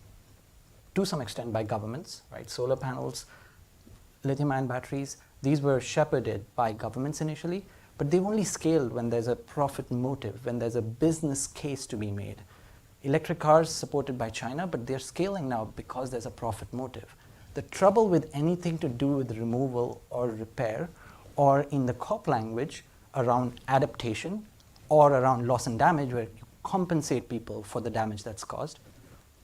E: to some extent by governments, right? Solar panels, lithium-ion batteries, these were shepherded by governments initially, but they've only scaled when there's a profit motive, when there's a business case to be made. Electric cars supported by China, but they're scaling now because there's a profit motive. The trouble with anything to do with removal or repair, or in the COP language, around adaptation, or around loss and damage, where you compensate people for the damage that's caused,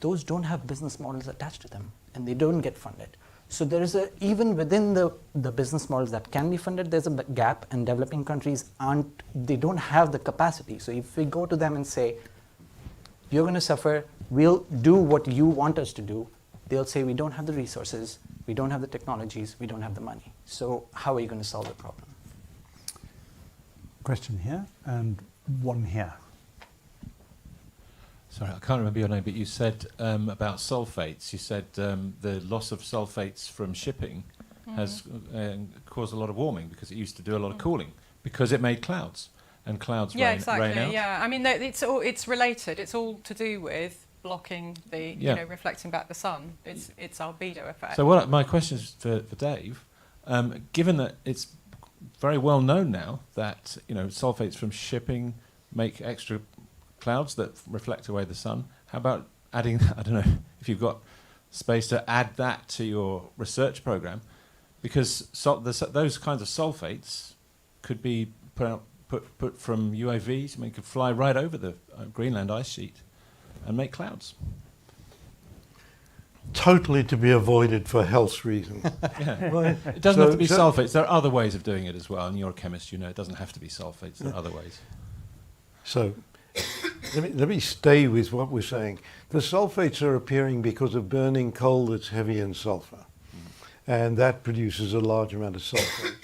E: those don't have business models attached to them, and they don't get funded. So there is even within the business models that can be funded, there's a gap, and developing countries they don't have the capacity. So if we go to them and say, you're going to suffer, we'll do what you want us to do, they'll say, we don't have the resources, we don't have the technologies, we don't have the money. So how are you going to solve the problem?
A: question here and one here.
J: Sorry, I can't remember your name, but you said about sulfates. You said the loss of sulfates from shipping has caused a lot of warming because it used to do a lot of cooling because it made clouds and clouds rain out.
F: Yeah, I mean it's related. It's all to do with blocking the you know, reflecting back the sun. It's albedo effect.
J: So my question is for Dave. Given that it's very well known now that sulfates from shipping make extra clouds that reflect away the sun, how about adding, I don't know if you've got space to add that to your research program, because those kinds of sulfates could be put from UAVs. I mean, could fly right over the Greenland ice sheet and make clouds.
C: Totally to be avoided for health reasons.
J: Well, it doesn't have to be sulfates. There are other ways of doing it as well. And you're a chemist, you know it doesn't have to be sulfates. There are other ways.
C: So let me stay with what we're saying. The sulfates are appearing because of burning coal that's heavy in sulfur. And that produces a large amount of sulfate.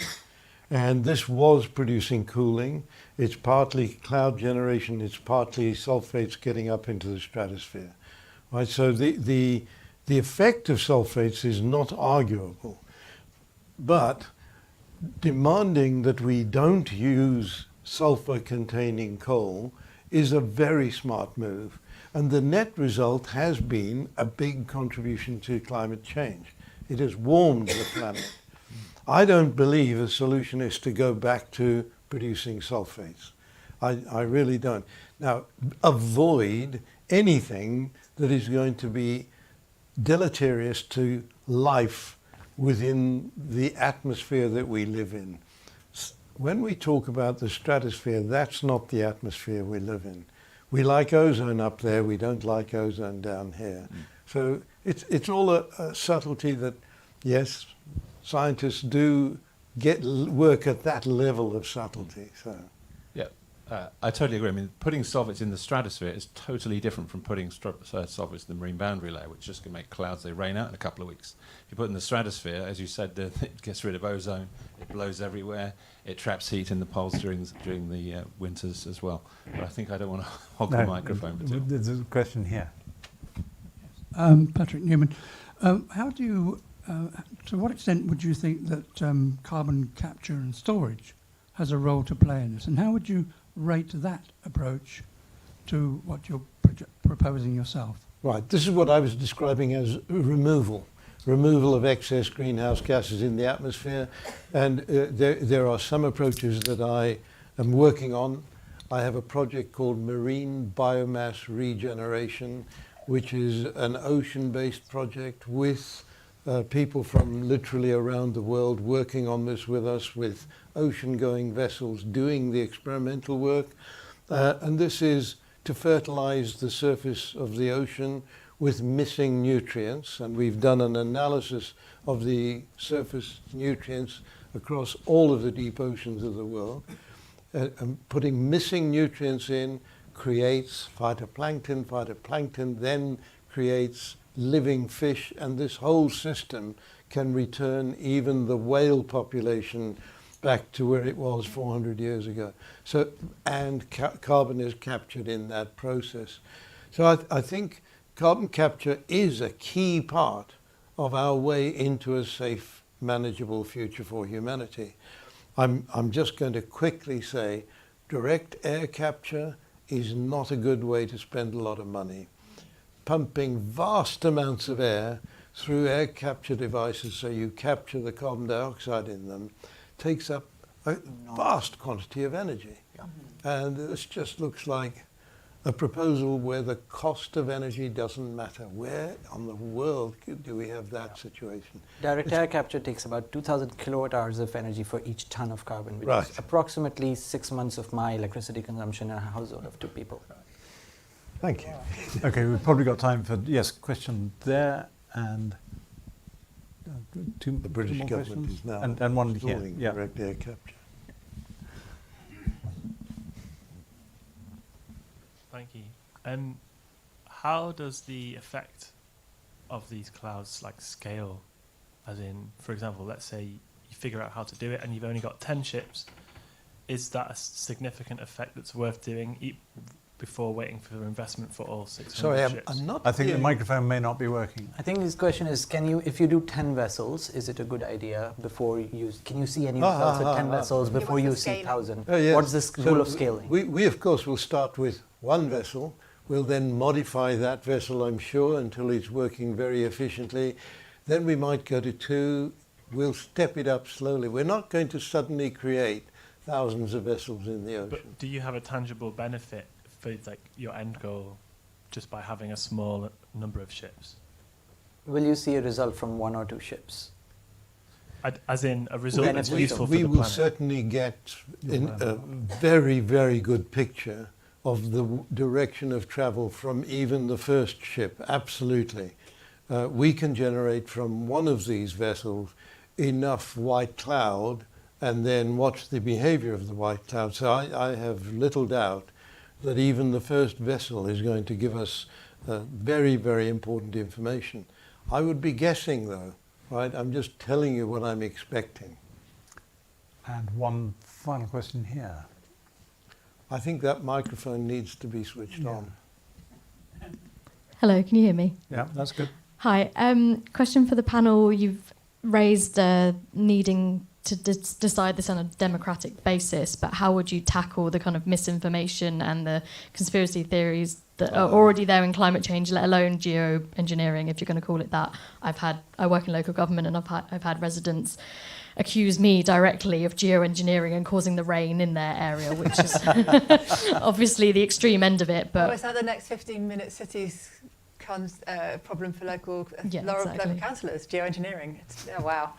C: And this was producing cooling. It's partly cloud generation. It's partly sulfates getting up into the stratosphere. Right? So the effect of sulfates is not arguable. But demanding that we don't use sulfur-containing coal is a very smart move. And the net result has been a big contribution to climate change. It has warmed the planet. I don't believe the solution is to go back to producing sulfates. I really don't. Now, avoid anything that is going to be deleterious to life within the atmosphere that we live in. When we talk about the stratosphere, that's not the atmosphere we live in. We like ozone up there, we don't like ozone down here. So it's all a subtlety that, yes, scientists do work at that level of subtlety. So.
J: Yeah, I totally agree. I mean, putting sulfates in the stratosphere is totally different from putting sulfates in the marine boundary layer, which just can make clouds. They rain out in a couple of weeks. If you put it in the stratosphere, as you said, it gets rid of ozone. It blows everywhere. It traps heat in the poles during the winters as well. But I think I don't want to hog the microphone.
A: There's a question here.
K: Patrick Newman. How do you, to what extent would you think that carbon capture and storage has a role to play in this? And how would you rate that approach to what you're proposing yourself?
C: Right, this is what I was describing as removal of excess greenhouse gases in the atmosphere. And there are some approaches that I am working on. I have a project called Marine Biomass Regeneration, which is an ocean-based project with people from literally around the world working on this with us, with ocean-going vessels doing the experimental work. And this is to fertilize the surface of the ocean with missing nutrients. And we've done an analysis of the surface nutrients across all of the deep oceans of the world. And putting missing nutrients in creates phytoplankton. Phytoplankton then creates living fish, and this whole system can return even the whale population back to where it was 400 years ago. So, and carbon is captured in that process. So I think carbon capture is a key part of our way into a safe, manageable future for humanity. I'm just going to quickly say direct air capture is not a good way to spend a lot of money. Pumping vast amounts of air through air capture devices so you capture the carbon dioxide in them takes up a vast quantity of energy. And this just looks like a proposal where the cost of energy doesn't matter. Where on the world do we have that situation?
E: Direct air capture takes about 2,000 kilowatt hours of energy for each ton of carbon, which
C: Right.
E: is approximately 6 months of my electricity consumption in a household of 2 people.
C: Thank you.
A: Okay, we've probably got time for, yes, question there and two
C: The British
A: more
C: government
A: questions?
C: is now
A: and one here.
C: installing
A: Yeah.
C: direct air capture.
L: Thank you. How does the effect of these clouds scale? As in, for example, let's say you figure out how to do it and you've only got 10 ships. Is that a significant effect that's worth doing before waiting for investment for all 600
C: Sorry,
L: ships?
C: I'm not.
A: I think the
C: hearing-
A: microphone may not be working.
E: I think his question is, if you do 10 vessels, is it a good idea can you see any results with 10 vessels before
D: what's
E: you
D: the
E: see
D: scaling?
E: 1,000?
C: Oh, yes.
E: What's the
C: So
E: rule of scaling?
C: We of course will start with one vessel. We'll then modify that vessel, I'm sure, until it's working very efficiently. Then we might go to 2. We'll step it up slowly. We're not going to suddenly create thousands of vessels in the ocean.
L: But do you have a tangible benefit for your end goal just by having a small number of ships?
E: Will you see a result from 1 or 2 ships?
L: As in a result
E: Then
L: that's
E: it's
L: useful for
C: We
L: the
C: will
L: planet?
C: certainly get a very, very good picture of the direction of travel from even the first ship, absolutely. We can generate from one of these vessels enough white cloud and then watch the behavior of the white cloud. So I have little doubt that even the first vessel is going to give us very, very important information. I would be guessing though, right? I'm just telling you what I'm expecting.
A: And one final question here.
C: I think that microphone needs to be switched on.
M: Hello, can you hear me?
A: Yeah, that's good.
M: Hi. Question for the panel. You've raised needing to decide this on a democratic basis, but how would you tackle the kind of misinformation and the conspiracy theories that are already there in climate change, let alone geoengineering, if you're going to call it that? I work in local government, and I've had residents accuse me directly of geoengineering and causing the rain in their area, which is obviously the extreme end of it. But
D: is that the next 15-minute cities problem for local councillors? Geoengineering. Oh wow!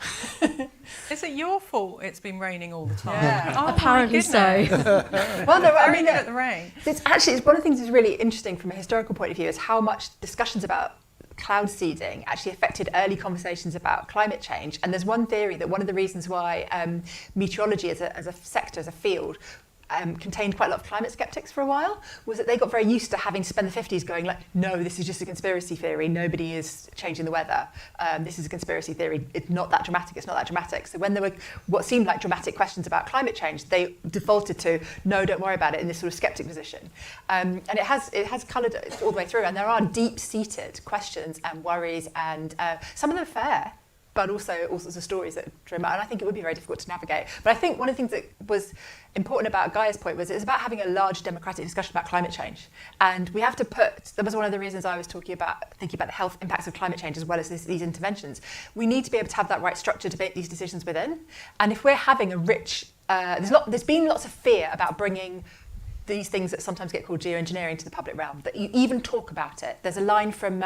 F: Is it your fault it's been raining all the time?
D: Yeah.
F: Oh, my
M: Apparently so.
F: goodness.
D: Well, no, I
F: Very
D: mean,
F: good at the rain.
D: it's one of the things that's really interesting from a historical point of view is how much discussions about cloud seeding actually affected early conversations about climate change. And there's one theory that one of the reasons why meteorology as a sector, as a field, contained quite a lot of climate skeptics for a while, was that they got very used to having to spend the 50s going like, no, this is just a conspiracy theory, nobody is changing the weather, this is a conspiracy theory, it's not that dramatic, it's not that dramatic. So when there were what seemed like dramatic questions about climate change, they defaulted to, no, don't worry about it, in this sort of skeptic position. And it has coloured it all the way through, and there are deep-seated questions and worries, and some of them are fair, but also all sorts of stories that dream out, and I think it would be very difficult to navigate. But I think one of the things that was important about Gaia's point was it's about having a large democratic discussion about climate change. And we have to that was one of the reasons I was thinking about the health impacts of climate change as well as these interventions. We need to be able to have that right structure to make these decisions within. And if we're having a rich, there's been lots of fear about bringing these things that sometimes get called geoengineering to the public realm, that you even talk about it. There's a line from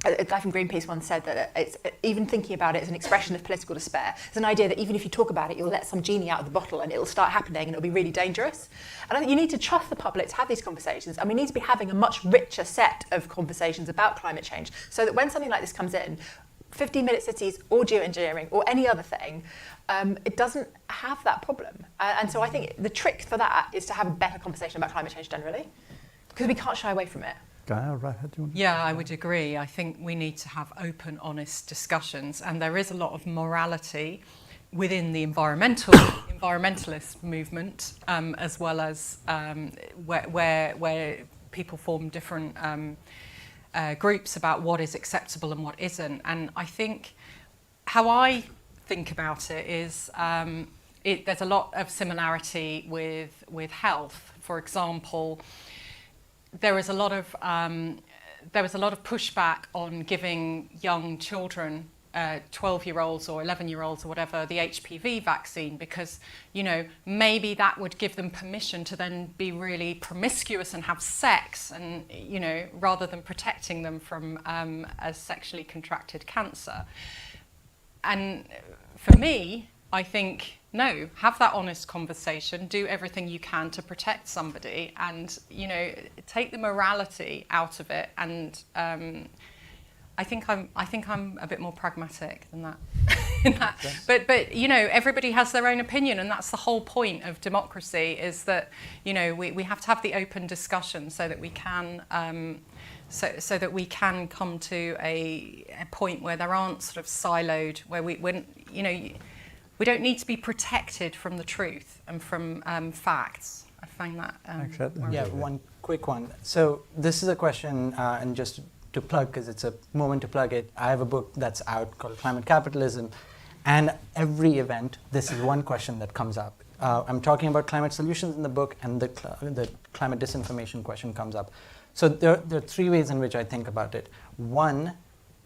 D: a guy from Greenpeace once said that it's even thinking about it as an expression of political despair. It's an idea that even if you talk about it, you'll let some genie out of the bottle and it'll start happening and it'll be really dangerous. And I think you need to trust the public to have these conversations, and we need to be having a much richer set of conversations about climate change so that when something like this comes in, 15-minute cities or geoengineering or any other thing, it doesn't have that problem. And so I think the trick for that is to have a better conversation about climate change generally, because we can't shy away from it.
A: Gaia, right? Do you want to
F: Yeah, I would agree. I think we need to have open, honest discussions, and there is a lot of morality within the environmentalist movement, as well as where people form different groups about what is acceptable and what isn't. And I think how I think about it is there's a lot of similarity with health. For example, there was a lot of pushback on giving young children, 12-year-olds or 11-year-olds or whatever, the HPV vaccine, because, you know, maybe that would give them permission to then be really promiscuous and have sex, and, you know, rather than protecting them from a sexually contracted cancer. And for me, I think, no, have that honest conversation, do everything you can to protect somebody, and, you know, take the morality out of it. And I think I'm a bit more pragmatic than that. But you know, everybody has their own opinion, and that's the whole point of democracy, is that, you know, we have to have the open discussion so that we can so that we can come to a point where there aren't sort of siloed, where we don't need to be protected from the truth and from facts. I find that.
E: Yeah, one quick one. So this is a question, and just to plug, because it's a moment to plug it, I have a book that's out called Climate Capitalism, and every event, this is one question that comes up. I'm talking about climate solutions in the book, and the climate disinformation question comes up. So there are three ways in which I think about it. One,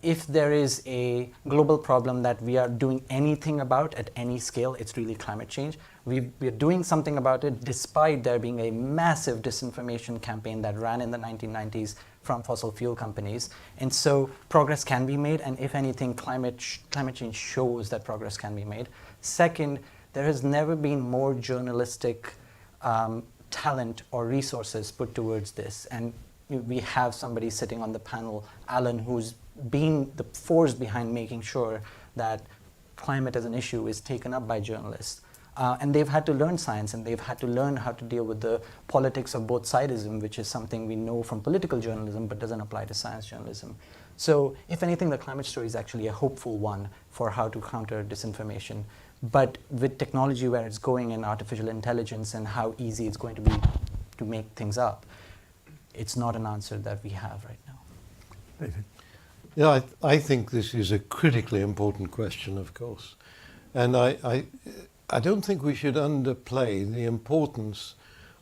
E: if there is a global problem that we are doing anything about at any scale, it's really climate change. We're doing something about it despite there being a massive disinformation campaign that ran in the 1990s from fossil fuel companies. And so progress can be made, and if anything, climate change shows that progress can be made. Second, there has never been more journalistic talent or resources put towards this. And we have somebody sitting on the panel, Alan, who's being the force behind making sure that climate as an issue is taken up by journalists. And they've had to learn science, and they've had to learn how to deal with the politics of both sidism, which is something we know from political journalism but doesn't apply to science journalism. So if anything, the climate story is actually a hopeful one for how to counter disinformation. But with technology where it's going, and artificial intelligence, and how easy it's going to be to make things up, it's not an answer that we have right now.
A: David?
C: Yeah, I think this is a critically important question, of course. And I don't think we should underplay the importance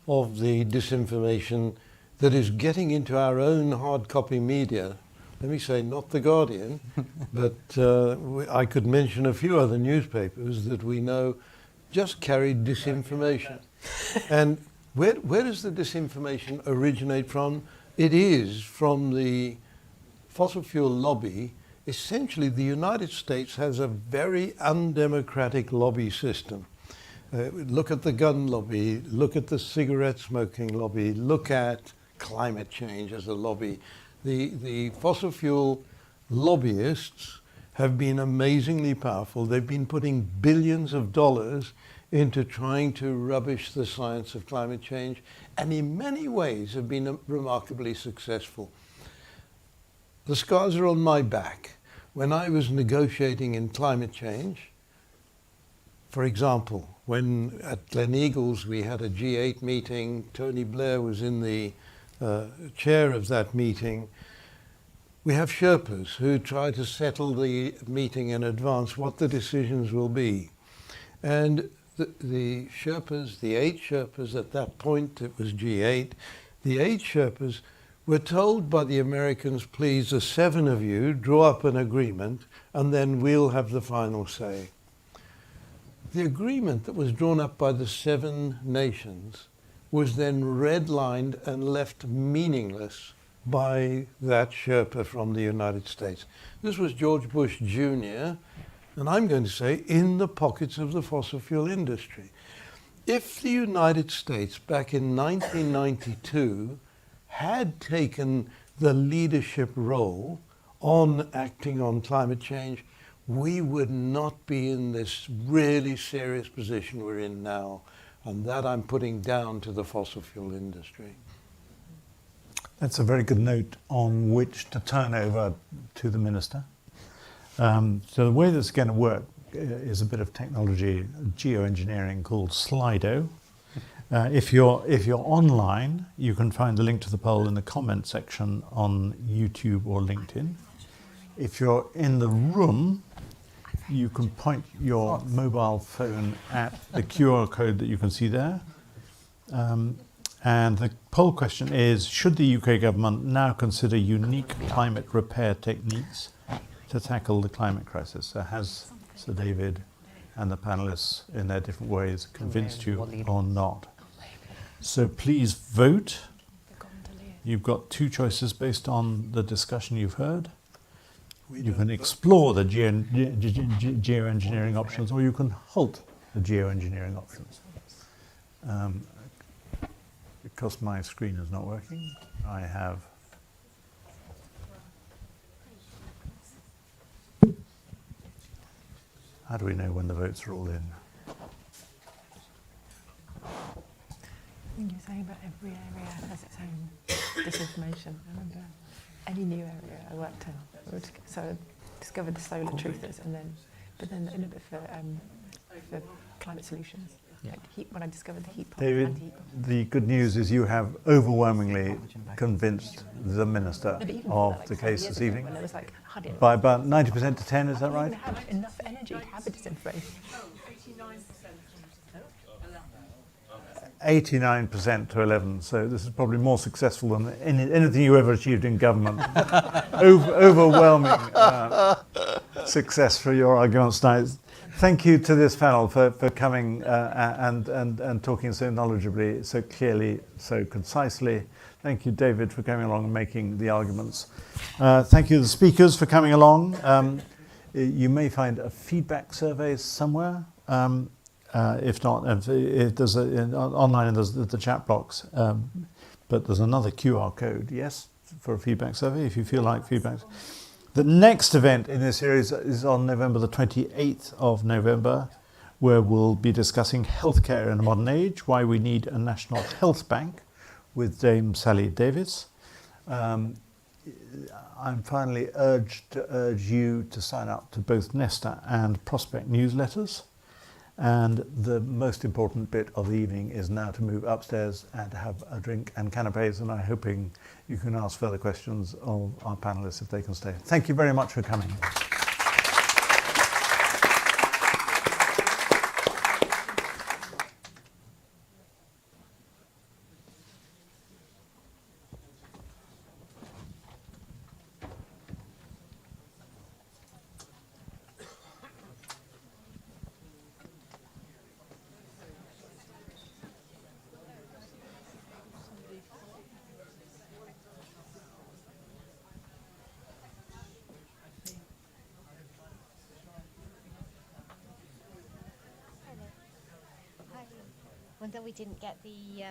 C: of the disinformation that is getting into our own hard copy media. Let me say, not The Guardian, but I could mention a few other newspapers that we know just carry disinformation. And where does the disinformation originate from? It is from the fossil fuel lobby. Essentially, the United States has a very undemocratic lobby system. Look at the gun lobby, look at the cigarette smoking lobby, look at climate change as a lobby. The fossil fuel lobbyists have been amazingly powerful. They've been putting billions of dollars into trying to rubbish the science of climate change, and in many ways have been remarkably successful. The scars are on my back. When I was negotiating in climate change, for example, when at Gleneagles we had a G8 meeting, Tony Blair was in the chair of that meeting. We have Sherpas who try to settle the meeting in advance, what the decisions will be. And the Sherpas, the 8 Sherpas at that point, it was G8, the 8 Sherpas were told by the Americans, please, the 7 of you, draw up an agreement and then we'll have the final say. The agreement that was drawn up by the 7 nations was then redlined and left meaningless by that Sherpa from the United States. This was George Bush Jr., and I'm going to say in the pockets of the fossil fuel industry. If the United States back in 1992 had taken the leadership role on acting on climate change, we would not be in this really serious position we're in now. And that I'm putting down to the fossil fuel industry.
A: That's a very good note on which to turn over to the Minister. So the way that's going to work is a bit of technology, geoengineering called Slido. If you're online, you can find the link to the poll in the comment section on YouTube or LinkedIn. If you're in the room, you can point your mobile phone at the QR code that you can see there. And the poll question is, should the UK government now consider unique climate repair techniques to tackle the climate crisis? So has Sir David and the panelists in their different ways convinced you or not? So please vote. You've got 2 choices based on the discussion you've heard. You can explore the geoengineering options, or you can halt the geoengineering options. Because my screen is not working, I have how do we know when the votes are all in?
D: When you're saying about every area has its own disinformation, I remember any new area I worked in. So I discovered the solar truthers, but then in a bit for climate solutions. Like when I discovered the heat pump.
A: David, the good news is you have overwhelmingly convinced the Minister of the case this evening. By about 90% to 10, is that right?
D: I didn't have enough energy to have the disinformation.
A: 89% to 11, so this is probably more successful than anything you ever achieved in government. Overwhelming success for your arguments tonight. Thank you to this panel for coming and talking so knowledgeably, so clearly, so concisely. Thank you, David, for coming along and making the arguments. Thank you to the speakers for coming along. You may find a feedback survey somewhere. If not, if there's online, there's the chat box. But there's another QR code, yes, for a feedback survey if you feel like feedback. The next event in this series is on November the 28th of November, where we'll be discussing healthcare in a modern age, why we need a national health bank, with Dame Sally Davies. I'm finally urge you to sign up to both Nesta and Prospect newsletters. And the most important bit of the evening is now to move upstairs and to have a drink and canapes, and I'm hoping you can ask further questions of our panelists if they can stay. Thank you very much for coming.
N: Wonder we didn't get the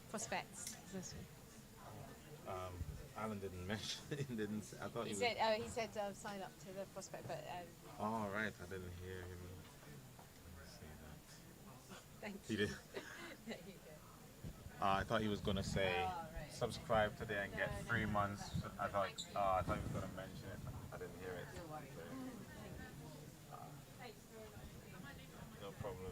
N: prospects. Alan didn't mention. He didn't. I thought
O: He
N: he
O: said, sign up to the prospect, but.
N: Oh right, I didn't hear him say that.
O: Thank
N: He
O: you.
N: did.
O: There you go.
N: I thought he was gonna say subscribe today and get 3 months. I thought he was gonna mention it. I didn't hear it.
O: Don't worry.
N: No problem.